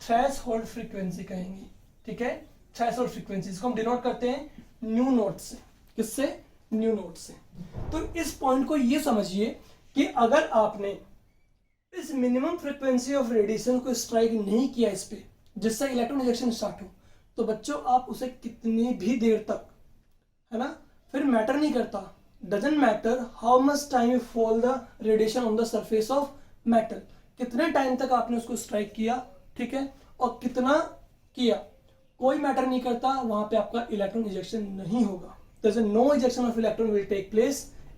थ्रेशोल्ड फ्रीक्वेंसी कहेंगे। ठीक है, थ्रेशोल्ड फ्रीक्वेंसी, इसको हम डिनोट करते हैं न्यू नोट से। किससे, न्यू नोट से। तो इस पॉइंट को ये समझिए कि अगर आपने इस मिनिमम फ्रीक्वेंसी ऑफ रेडिएशन को स्ट्राइक नहीं किया इस पे जिससे इलेक्ट्रॉन इजेक्शन स्टार्ट हो, तो बच्चों आप उसे कितनी भी देर तक, है ना, फिर मैटर नहीं करता, doesn't matter how much time you fall the radiation on the surface of metal, कितने टाइम तक आपने उसको स्ट्राइक किया, ठीक है, और कितना किया, कोई मैटर नहीं करता, वहां पे आपका इलेक्ट्रॉन इजेक्शन नहीं होगा. There's no ejection of electron will take place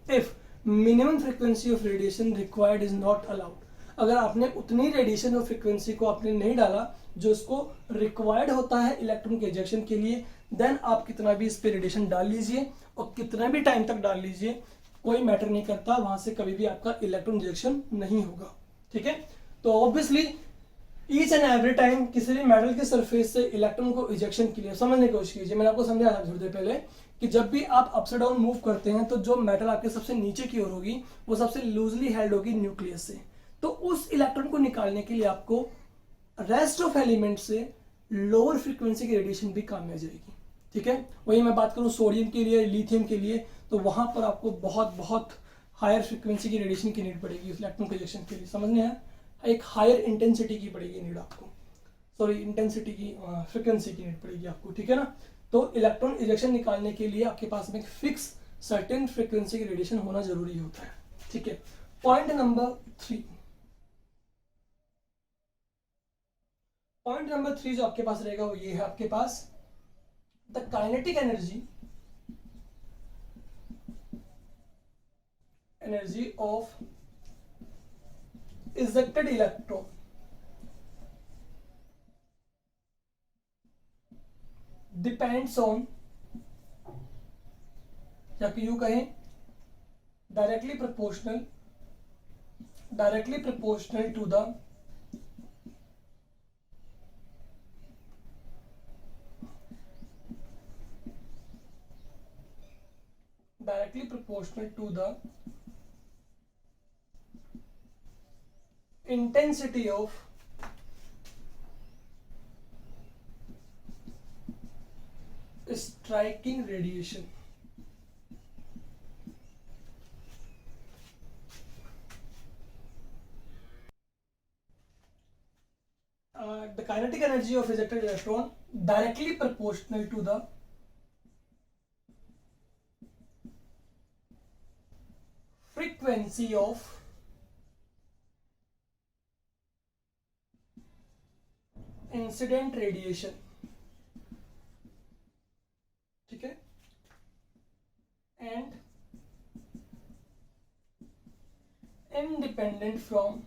if minimum frequency of radiation required is not allowed. अगर आपने उतनी रेडिएशन और फ्रीक्वेंसी को आपने नहीं डाला जो इसको रिक्वायर्ड होता है इलेक्ट्रॉन के इजेक्शन के लिए, देन आप कितना भी इस पे रेडिएशन डाल लीजिए और कितना भी टाइम तक डाल लीजिए, कोई मैटर नहीं करता, वहां से कभी भी आपका इलेक्ट्रॉन इजेक्शन नहीं होगा. ठीक है, तो obviously each and every time किसी भी मेटल के सरफेस से इलेक्ट्रॉन को इजेक्शन के लिए समझने की कोशिश कीजिए. मैंने आपको समझाया था थोड़ी देर पहले कि जब भी आप अप से डाउन मूव करते हैं तो जो मेटल आपके सबसे नीचे की ओर होगी वो सबसे लूजली हेल्ड होगी न्यूक्लियस से. तो उस इलेक्ट्रॉन को निकालने के लिए आपको रेस्ट ऑफ एलिमेंट से लोअर फ्रीक्वेंसी की रेडिएशन भी काम में आ जाएगी. ठीक है, वही मैं बात करूं सोडियम के लिए, लिथियम के लिए, तो वहां पर आपको बहुत बहुत हायर फ्रीक्वेंसी की रेडिएशन की नीड पड़ेगी इलेक्ट्रॉन के इजेक्शन के लिए. समझने हैं, एक हायर इंटेंसिटी की पड़ेगी नीड आपको, सॉरी इंटेंसिटी की फ्रीक्वेंसी की नीड पड़ेगी आपको. ठीक है ना, तो इलेक्ट्रॉन इजेक्शन निकालने के लिए आपके पास में एक फिक्स सर्टेन फ्रीक्वेंसी की रेडिएशन होना जरूरी होता है. ठीक है, पॉइंट नंबर 3. पॉइंट नंबर 3 जो आपके पास रहेगा वो ये है आपके पास the kinetic energy of ejected electron depends on, या कि यूं कहें directly proportional to the intensity of striking radiation. The kinetic energy of ejected electron directly proportional to the frequency of incident radiation. ठीक है, and independent from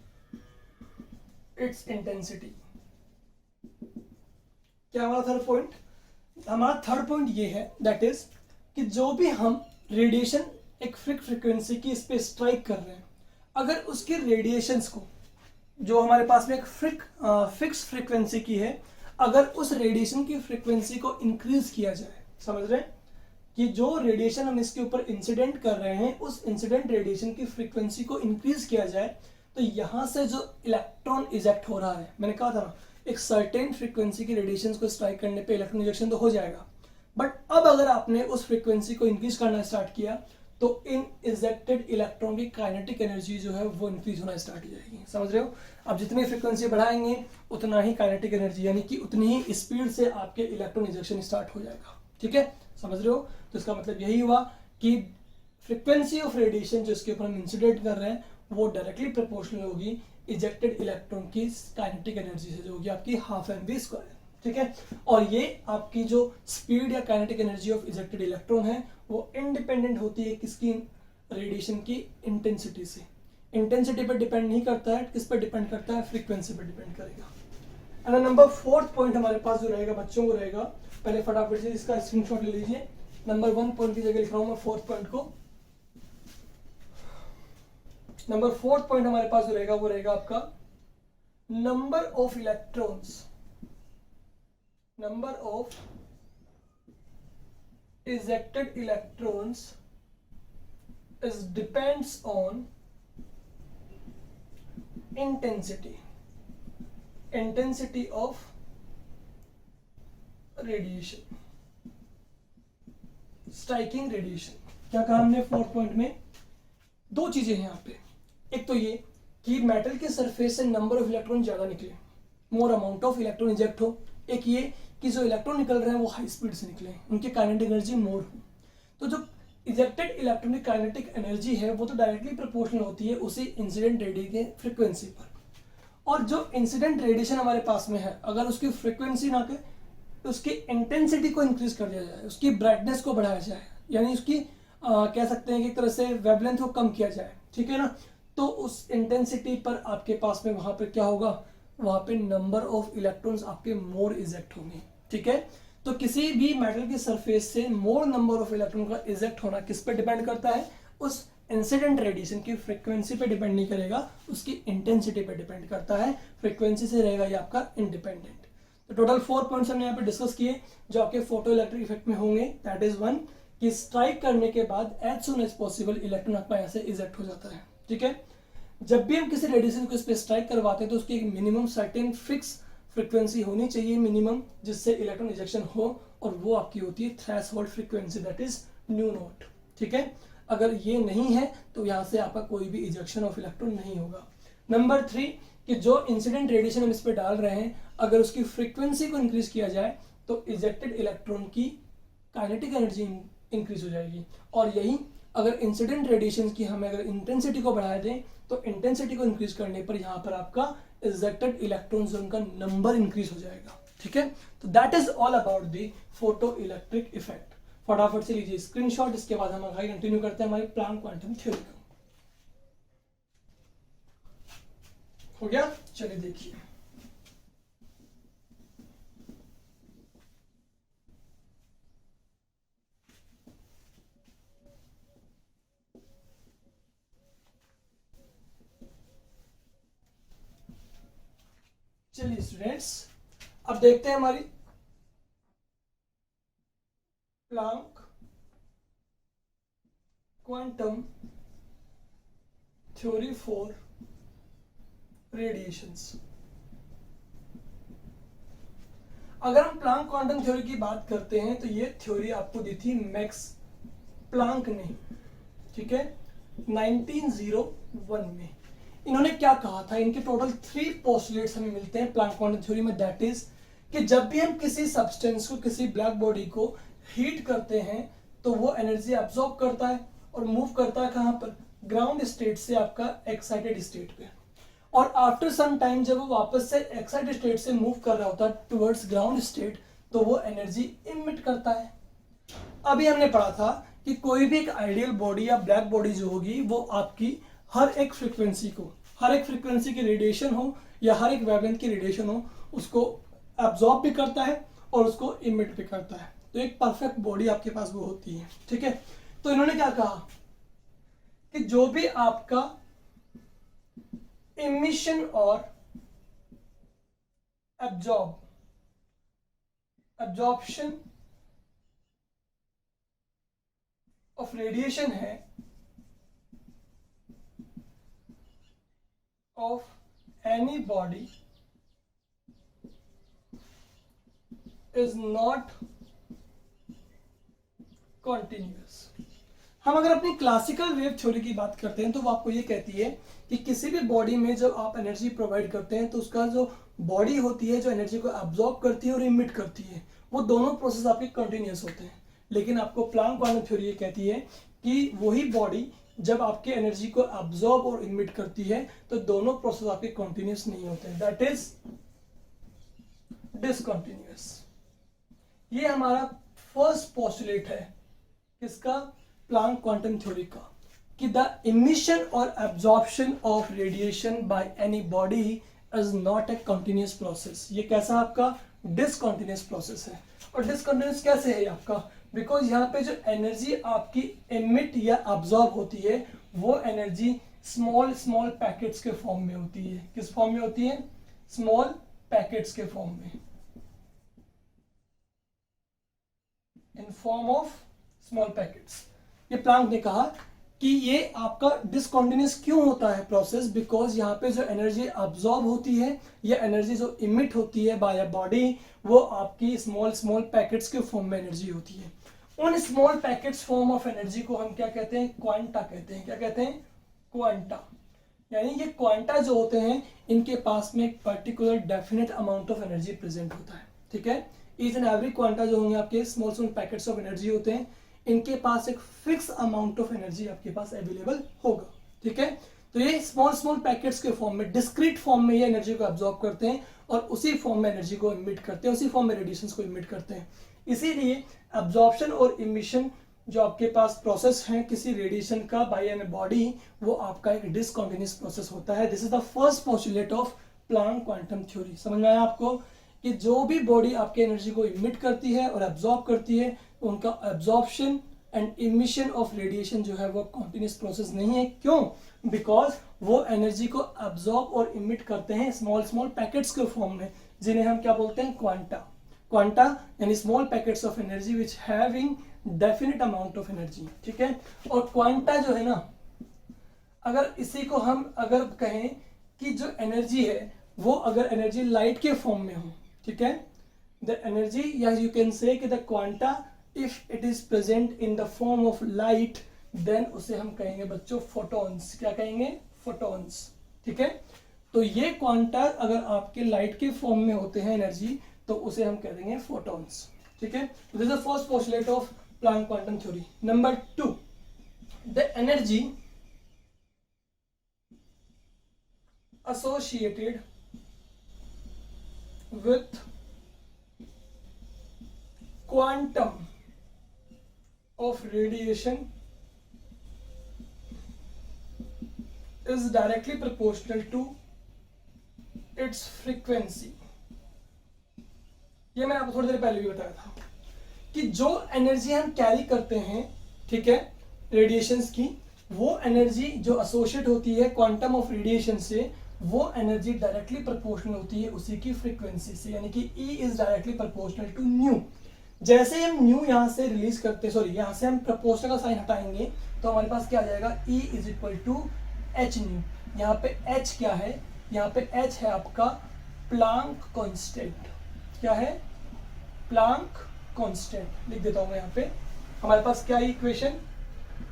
its intensity. क्या हमारा third point? हमारा third point ये है that is कि जो भी हम रेडिएशन एक फ्रीक्वेंसी की इस पे स्ट्राइक कर रहे हैं, अगर उसके रेडिएशंस को जो हमारे पास में एक फिक्स फ्रीक्वेंसी की है, अगर उस रेडिएशन की फ्रीक्वेंसी को इंक्रीज किया जाए, समझ रहे हैं कि जो रेडिएशन हम इसके ऊपर इंसिडेंट कर रहे हैं उस इंसिडेंट रेडिएशन की फ्रीक्वेंसी को इंक्रीज किया जाए, तो यहां से जो इलेक्ट्रॉन इजेक्ट हो रहा है, मैंने कहा था ना एक सर्टेन फ्रीक्वेंसी की रेडिएशन को स्ट्राइक करने पे इलेक्ट्रॉन इजेक्शन तो हो जाएगा, बट अब अगर आपने उस फ्रीक्वेंसी को इंक्रीज करना स्टार्ट किया तो इन इजेक्टेड इलेक्ट्रॉन की काइनेटिक एनर्जी जो है वो इंक्रीज होना स्टार्ट हो जाएगी. समझ रहे हो, आप जितनी फ्रीक्वेंसी बढ़ाएंगे उतना ही काइनेटिक एनर्जी यानी कि उतनी ही स्पीड से आपके इलेक्ट्रॉन इजेक्शन स्टार्ट हो जाएगा. ठीक है, समझ रहे हो, तो इसका मतलब यही हुआ कि फ्रीक्वेंसी ऑफ रेडिएशन जो इसके ऊपर हम इंसिडेंट कर रहे हैं वो डायरेक्टली प्रोपोर्शनल होगी इजेक्टेड इलेक्ट्रॉन की काइनेटिक एनर्जी से, जो होगी आपकी हाफ mv². ठीक है, और ये आपकी जो स्पीड या kinetic energy of ejected electron है वो इंडिपेंडेंट होती है किसकी? रेडिएशन की इंटेंसिटी से. इंटेंसिटी पर डिपेंड नहीं करता है, किस पर डिपेंड करता है? फ्रीक्वेंसी पर डिपेंड करेगा. एंड नंबर 4th पॉइंट हमारे पास जो रहेगा बच्चों को रहेगा, पहले फटाफट से इसका स्क्रीनशॉट ले लीजिए. नंबर 1 पॉइंट की जगह लिख रहा हूं मैं 4th पॉइंट को. नंबर 4th पॉइंट हमारे पास जो रहेगा वो रहेगा आपका number of electrons, number of ejected electrons is depends on intensity of radiation, striking radiation. क्या कहा हमने 4th पॉइंट में? दो चीजें हैं यहाँ पे. एक तो ये कि मेटल के सरफेस से नंबर ऑफ इलेक्ट्रॉन ज्यादा निकले, more amount of electron eject हो. एक ये कि जो इलेक्ट्रॉन निकल रहे हैं वो हाई स्पीड से निकले, उनकी काइनेटिक एनर्जी मोर हो. तो जो इजेक्टेड इलेक्ट्रॉन की काइनेटिक एनर्जी है वो तो डायरेक्टली प्रोपोर्शनल होती है उसी इंसिडेंट रेडिएशन के फ्रीक्वेंसी पर. और जो इंसिडेंट रेडिएशन हमारे पास में है अगर उसकी फ्रीक्वेंसी ना के उसकी इंटेंसिटी को इंक्रीज कर दिया जाए, उसकी ब्राइटनेस को बढ़ाया जाए, यानी उसकी कह सकते हैं कि एक तरह से वेवलेंथ को कम किया जाए, ठीक है ना। तो उस इंटेंसिटी पर आपके पास में वहां पर क्या होगा, वहां पे नंबर ऑफ इलेक्ट्रॉन्स आपके मोर इजेक्ट होंगे, ठीक है। तो किसी भी मेटल की सरफेस से मोर नंबर ऑफ इलेक्ट्रॉन का इजेक्ट होना किस पे डिपेंड करता है, उस इंसिडेंट रेडिएशन की फ्रीक्वेंसी पे डिपेंड नहीं करेगा, उसकी इंटेंसिटी पे डिपेंड करता है। फ्रीक्वेंसी से रहेगा ये आपका इंडिपेंडेंट। तो टोटल 4 पॉइंट्स हमने यहाँ पे डिस्कस किए जो आपके फोटो इलेक्ट्रिक इफेक्ट में होंगे। दैट इज 1 कि स्ट्राइक करने के बाद as soon as possible electron आपका यहाँ से इजेक्ट हो जाता है, ठीक है। जब भी हम किसी रेडिएशन को इस पे स्ट्राइक करवाते हैं तो उसकी एक मिनिमम सर्टेन फिक्स फ्रीक्वेंसी होनी चाहिए मिनिमम, जिससे इलेक्ट्रॉन इजेक्शन हो, और वो आपकी होती है threshold frequency, that is new not, ठीक है। अगर ये नहीं है तो यहाँ से आपका कोई भी इजेक्शन ऑफ इलेक्ट्रॉन नहीं होगा। नंबर 3 कि जो इंसिडेंट रेडिएशन हम इस पे डाल रहे हैं अगर उसकी फ्रीक्वेंसी को इंक्रीज किया जाए तो इजेक्टेड इलेक्ट्रॉन की काइनेटिक एनर्जी इंक्रीज हो जाएगी, और यही अगर इंसिडेंट रेडिएशन की हमें अगर इंटेंसिटी को बढ़ा दें तो इंटेंसिटी को इंक्रीज करने पर यहाँ पर आपका इजेक्टेड इलेक्ट्रॉन्स उनका नंबर इंक्रीज हो जाएगा, ठीक है। तो that is all about the photo electric effect. फटाफट से लीजिए स्क्रीनशॉट, इसके बाद हम आगे कंटिन्यू करते हैं हमारी प्लैंक क्वांटम थ्योरी को। हो गया, चलिए देखिए। चलिए स्टूडेंट्स, अब देखते हैं हमारी Planck quantum theory for radiations. अगर हम प्लैंक क्वांटम थ्योरी की बात करते हैं तो ये थ्योरी आपको दी थी मैक्स प्लैंक ने, ठीक है, 1901 में। इन्होंने क्या कहा था, इनके टोटल 3 पोस्टुलेट्स हमें मिलते हैं प्लैंक क्वांटम थ्योरी में। दैट इज कि जब भी हम किसी सब्सटेंस को, किसी ब्लैक बॉडी को हीट करते हैं तो वो एनर्जी अब्सॉर्ब करता है और मूव करता है कहां पर, ग्राउंड स्टेट से आपका एक्साइटेड स्टेट पे, और आफ्टर सम टाइम जब वो वापस से एक्साइटेड स्टेट से मूव कर रहा होता है टुवर्ड्स ग्राउंड स्टेट तो वो एनर्जी इमिट करता है। अभी हमने पढ़ा था कि कोई भी एक आइडियल बॉडी या ब्लैक बॉडी जो होगी वो आपकी हर एक फ्रीक्वेंसी को, हर एक फ्रीक्वेंसी की रेडिएशन हो या हर एक वेवलेंथ की रेडिएशन हो, उसको एब्जॉर्ब भी करता है और उसको इमिट भी करता है। तो एक परफेक्ट बॉडी आपके पास वो होती है, ठीक है। तो इन्होंने क्या कहा कि जो भी आपका इमिशन और एब्जॉर्प्शन ऑफ रेडिएशन है of any body is not continuous. हम अगर अपनी क्लासिकल वेव थ्योरी की बात करते हैं तो वो आपको ये कहती है कि किसी भी बॉडी में जब आप एनर्जी प्रोवाइड करते हैं तो उसका जो बॉडी होती है जो एनर्जी को एब्जॉर्ब करती है और इमिट करती है, वो दोनों प्रोसेस आपके कंटिन्यूअस होते हैं। लेकिन आपको प्लैंक क्वांटम थ्योरी ये कहती है कि वही बॉडी जब आपके एनर्जी को एब्जॉर्ब और इमिट करती है तो दोनों प्रोसेस आपके कंटिन्यूअस नहीं होते हैं, दैट इज डिसकंटिन्यूअस। ये हमारा फर्स्ट पोस्टुलेट है किसका, प्लैंक क्वांटम थ्योरी का, कि द इमिशन और absorption of radiation by any body is not a continuous process. ये कैसा आपका डिसकंटिन्यूअस प्रोसेस है। और डिसकंटिन्यूअस कैसे है आपका, बिकॉज यहाँ पे जो एनर्जी आपकी इमिट या अब्जॉर्ब होती है वो एनर्जी स्मॉल स्मॉल पैकेट्स के फॉर्म में होती है। किस फॉर्म में होती है, स्मॉल पैकेट्स के फॉर्म में, in form of small packets. ये प्लैंक ने कहा कि ये आपका डिसकंटिन्यूअस क्यों होता है प्रोसेस, बिकॉज यहाँ पे जो एनर्जी अब्सॉर्ब होती है या एनर्जी जो इमिट होती है बाय अ बॉडी वो आपकी स्मॉल स्मॉल पैकेट्स के फॉर्म में एनर्जी होती है। उन small packets form of energy को हम क्या कहते हैं, क्वांटा कहते हैं। क्या कहते हैं, क्वांटा। यानी ये क्वांटा जो होते हैं इनके पास में एक particular definite amount of energy present होता है, ठीक है। ईच एंड एवरी क्वांटा जो होंगे आपके small small packets of energy होते हैं, इनके पास एक फिक्स अमाउंट ऑफ एनर्जी आपके पास अवेलेबल होगा, ठीक है। तो ये स्मॉल स्मॉल पैकेट्स के फॉर्म में, डिस्क्रीट फॉर्म में ये एनर्जी को एब्जॉर्ब करते हैं और उसी फॉर्म में एनर्जी को इमिट करते हैं, उसी फॉर्म में रेडिएशंस को इमिट करते हैं। इसीलिए एब्जॉर्प्शन और इमिशन जो आपके पास प्रोसेस है किसी रेडिएशन का बाय एन बॉडी, वो आपका एक डिसकंटिन्यूअस प्रोसेस होता है। This is the first postulate of Planck quantum theory. समझ में आया आपको कि जो भी बॉडी आपके एनर्जी को इमिट करती है और एब्जॉर्ब करती है, उनका absorption and emission of radiation जो है वो कॉन्टिन्यूस प्रोसेस नहीं है। क्यों? बिकॉज वो एनर्जी को एब्जॉर्ब और इमिट करते हैं स्मॉल स्मॉल पैकेट्स के फॉर्म में, जिन्हें हम क्या बोलते हैं? क्वांटा। क्वांटा यानी small packets of energy which having definite amount of energy, ठीक है। और क्वांटा जो है ना, अगर इसी को हम अगर कहें कि जो एनर्जी है वो अगर एनर्जी लाइट के फॉर्म में हो, ठीक है, द एनर्जी, या यू कैन से कि the quanta if it is present in the form of light, then उसे हम कहेंगे बच्चों फोटॉन्स। क्या कहेंगे? फोटॉन्स, ठीक है। तो ये क्वांटा अगर आपके लाइट के फॉर्म में होते हैं एनर्जी, तो उसे हम कह देंगे फोटॉन्स, ठीक है। This is the first postulate of Planck quantum theory. Number 2, the energy associated with quantum of radiation is directly proportional to its frequency। ये मैंने आपको थोड़ी देर पहले भी बताया था कि जो एनर्जी हम कैरी करते हैं, ठीक है, रेडिएशंस की, वो एनर्जी जो एसोसिएट होती है क्वांटम ऑफ रेडिएशन से, वो एनर्जी डायरेक्टली प्रोपोर्शनल होती है उसी की फ्रीक्वेंसी से, यानी कि E is directly proportional to nu. जैसे हम न्यू यहाँ से रिलीज करते, सॉरी यहाँ से हम प्रोपोर्शनल का साइन हटाएंगे तो हमारे पास क्या आ जाएगा? E is equal to H nu. यहाँ पे H क्या है? यहाँ पे H है आपका प्लैंक कांस्टेंट। क्या है? Planck constant. लिख देता हूँ मैं यहाँ पे। हमारे पास क्या है equation?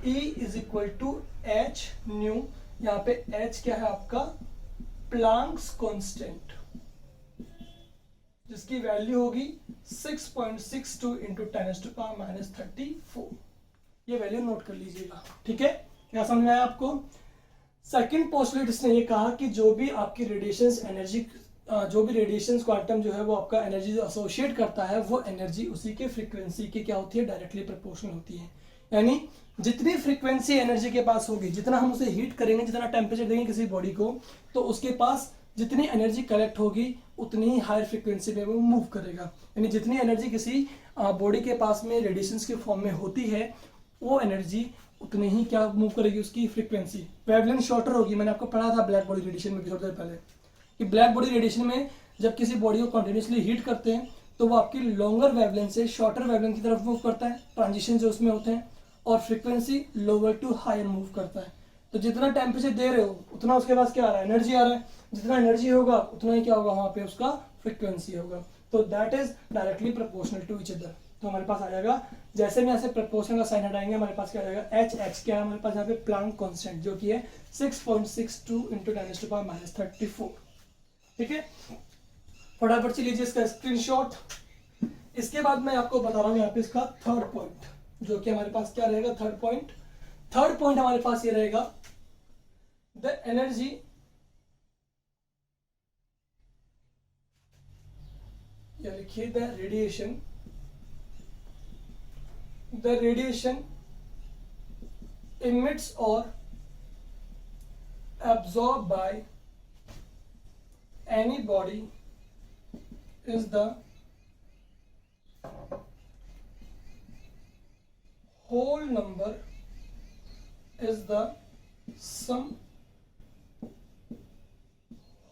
E is equal to H nu. यहाँ पे H क्या है आपका? प्लैंक्स कांस्टेंट, जिसकी वैल्यू होगी 6.62 इंटू 10⁻⁻34। ये वैल्यू नोट कर लीजिएगा, ठीक है। क्या समझ में आया आपको? सेकंड पोस्टुलेट इसने ये कहा कि जो भी आपकी रेडिएशंस एनर्जी, जो भी रेडिएशंस क्वांटम जो है वो आपका एनर्जी जो एसोसिएट करता है, वो एनर्जी उसी के फ्रीक्वेंसी की क्या होती है? डायरेक्टली प्रोपोर्शनल होती है। यानी जितनी फ्रीक्वेंसी एनर्जी के पास होगी, जितना हम उसे हीट करेंगे, जितना टेम्परेचर देंगे किसी बॉडी को, तो उसके पास जितनी एनर्जी कलेक्ट होगी उतनी ही हायर फ्रीक्वेंसी पे वो मूव करेगा। यानी जितनी एनर्जी किसी बॉडी के पास में रेडिएशंस के फॉर्म में होती है, वो एनर्जी उतनी ही क्या मूव करेगी? उसकी फ्रीक्वेंसी। वेवलेंथ शॉर्टर होगी। मैंने आपको पढ़ा था ब्लैक बॉडी रेडिएशन में थोड़ी देर पहले कि ब्लैक बॉडी रेडिएशन में जब किसी बॉडी को कंटिन्यूसली हीट करते हैं तो वो आपकी लॉन्गर वेवलेंथ से शॉर्टर वेवलेंथ की तरफ मूव करता है, ट्रांजिशन जो उसमें होते हैं, और frequency lower to higher move करता है। तो जितना टेम्परेचर दे रहे हो उतना उसके पास क्या आ रहा है? एनर्जी आ रहा है। जितना एनर्जी होगा उतना ही क्या होगा? वहां पे उसका फ्रीक्वेंसी होगा। तो that is directly proportional to each other. तो हमारे पास आ जाएगा, जैसे में यहाँ से प्रोपोर्शनल का साइन हटाएंगे, हमारे पास क्या आ जाएगा? H क्या है हमारे पास यहाँ पे? प्लैंक कांस्टेंट, जो कि है 6.62 इंटू 10⁻⁻34, ठीक है। फटाफट से लीजिए इसका स्क्रीनशॉट। इसके बाद मैं आपको बता रहा हूँ यहाँ पे इसका थर्ड पॉइंट, जो कि हमारे पास क्या रहेगा? थर्ड पॉइंट हमारे पास ये रहेगा, द एनर्जी या लिखिए the radiation emits or absorbed by any body is the whole number is the sum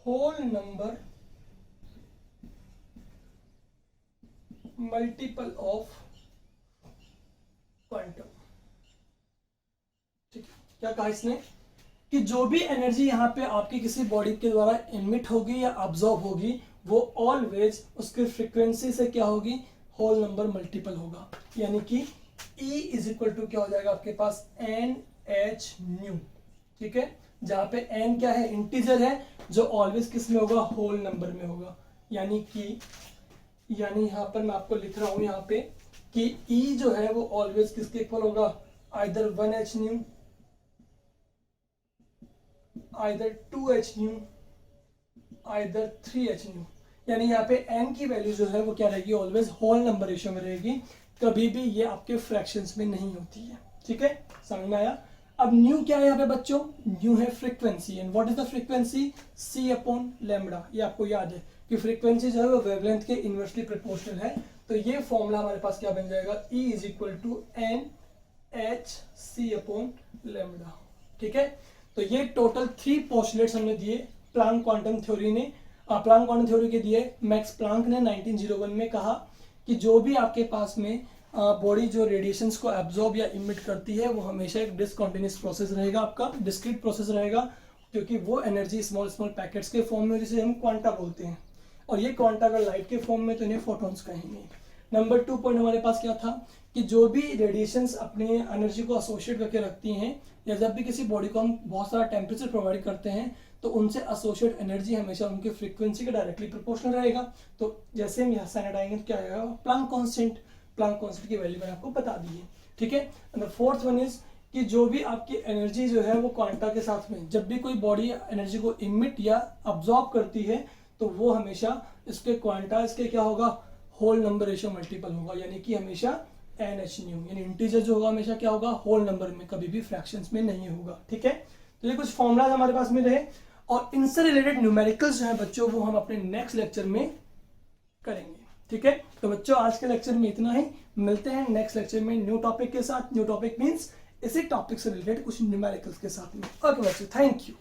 whole number multiple of quantum. ठीक है, क्या कहा इसने कि जो भी एनर्जी यहाँ पे आपकी किसी बॉडी के द्वारा इमिट होगी या अब्जॉर्ब होगी, वो ऑलवेज उसके फ्रीक्वेंसी से क्या होगी? होल नंबर मल्टीपल होगा। यानी कि E इज इक्वल टू क्या हो जाएगा आपके पास? NH न्यू, ठीक है, जहां पे N क्या है? इंटीजर है, जो ऑलवेज किस में होगा? होल नंबर में होगा। यानी यहाँ पर मैं आपको लिख रहा हूं यहाँ पे कि E जो है वो ऑलवेज किसके इक्वल होगा? Either 1H new either 2h new either 3h new, यानी यहाँ पे n की वैल्यू जो है वो क्या रहेगी, ऑलवेज होल नंबर रेशियो में रहेगी, कभी भी ये आपके फ्रैक्शंस में नहीं होती है। ठीक है, समझ में आया। अब न्यू क्या है यहाँ पे बच्चों, न्यू है frequency, and what is the frequency, c upon lambda. ये आपको याद है कि फ्रीक्वेंसी जो है वो वेवलेंथ के इनवर्सली प्रोपोर्शनल है, तो ये फॉर्मूला हमारे पास क्या बन जाएगा, E is equal to N H C upon lambda. ठीक है, तो ये टोटल 3 पोस्टुलेट्स हमने दिए प्लांक क्वांटम थ्योरी ने, प्लांक क्वांटम थ्योरी के दिए। मैक्स प्लांक ने 1901 में कहा कि जो भी आपके पास में बॉडी जो रेडिएशंस को एब्जॉर्ब या इमिट करती है वो हमेशा एक डिसकंटिन्यूअस प्रोसेस रहेगा, आपका डिस्क्रीट प्रोसेस रहेगा, क्योंकि वो एनर्जी स्मॉल स्मॉल पैकेट्स के फॉर्म में, जिसे हम क्वांटा बोलते हैं, और ये क्वांटा अगर लाइट के फॉर्म में तो इन्हें फोटॉन्स कहेंगे। नंबर 2 पॉइंट हमारे पास क्या था कि जो भी रेडिएशंस अपने एनर्जी को एसोसिएट करके रखती हैं, या जब भी किसी बॉडी को हम बहुत सारा टेम्परेचर प्रोवाइड करते हैं तो उनसे एसोसिएट एनर्जी हमेशा उनकी फ्रीक्वेंसी के डायरेक्टली प्रोपोर्शनल रहेगा। तो जैसे हम यहाँ साइड आएंगे तो क्या आएगा, प्लांक कांस्टेंट, प्लांक कांस्टेंट की वैल्यू मैंने आपको बता दी है। ठीक है, and the fourth one is कि जो भी आपकी एनर्जी जो है वो क्वांटा के साथ में, जब भी कोई बॉडी एनर्जी को इमिट या अब्जॉर्ब करती है तो वो हमेशा इसके क्वांटा, इसके क्या होगा, होल नंबर रेशियो मल्टीपल होगा, यानी कि हमेशा NH न्यू, यानी इंटीजर जो होगा हमेशा क्या होगा, होल नंबर में, कभी भी फ्रैक्शंस में नहीं होगा। ठीक है, तो ये कुछ फॉर्मूलाज हमारे पास में रहे, और इनसे रिलेटेड न्यूमेरिकल्स जो है बच्चों वो हम अपने नेक्स्ट लेक्चर में करेंगे। ठीक है, तो बच्चों आज के लेक्चर में इतना ही, मिलते हैं नेक्स्ट लेक्चर में न्यू टॉपिक के साथ। न्यू टॉपिक मीन्स इसी टॉपिक से रिलेटेड कुछ न्यूमेरिकल्स के साथ में। ओके बच्चों, थैंक यू।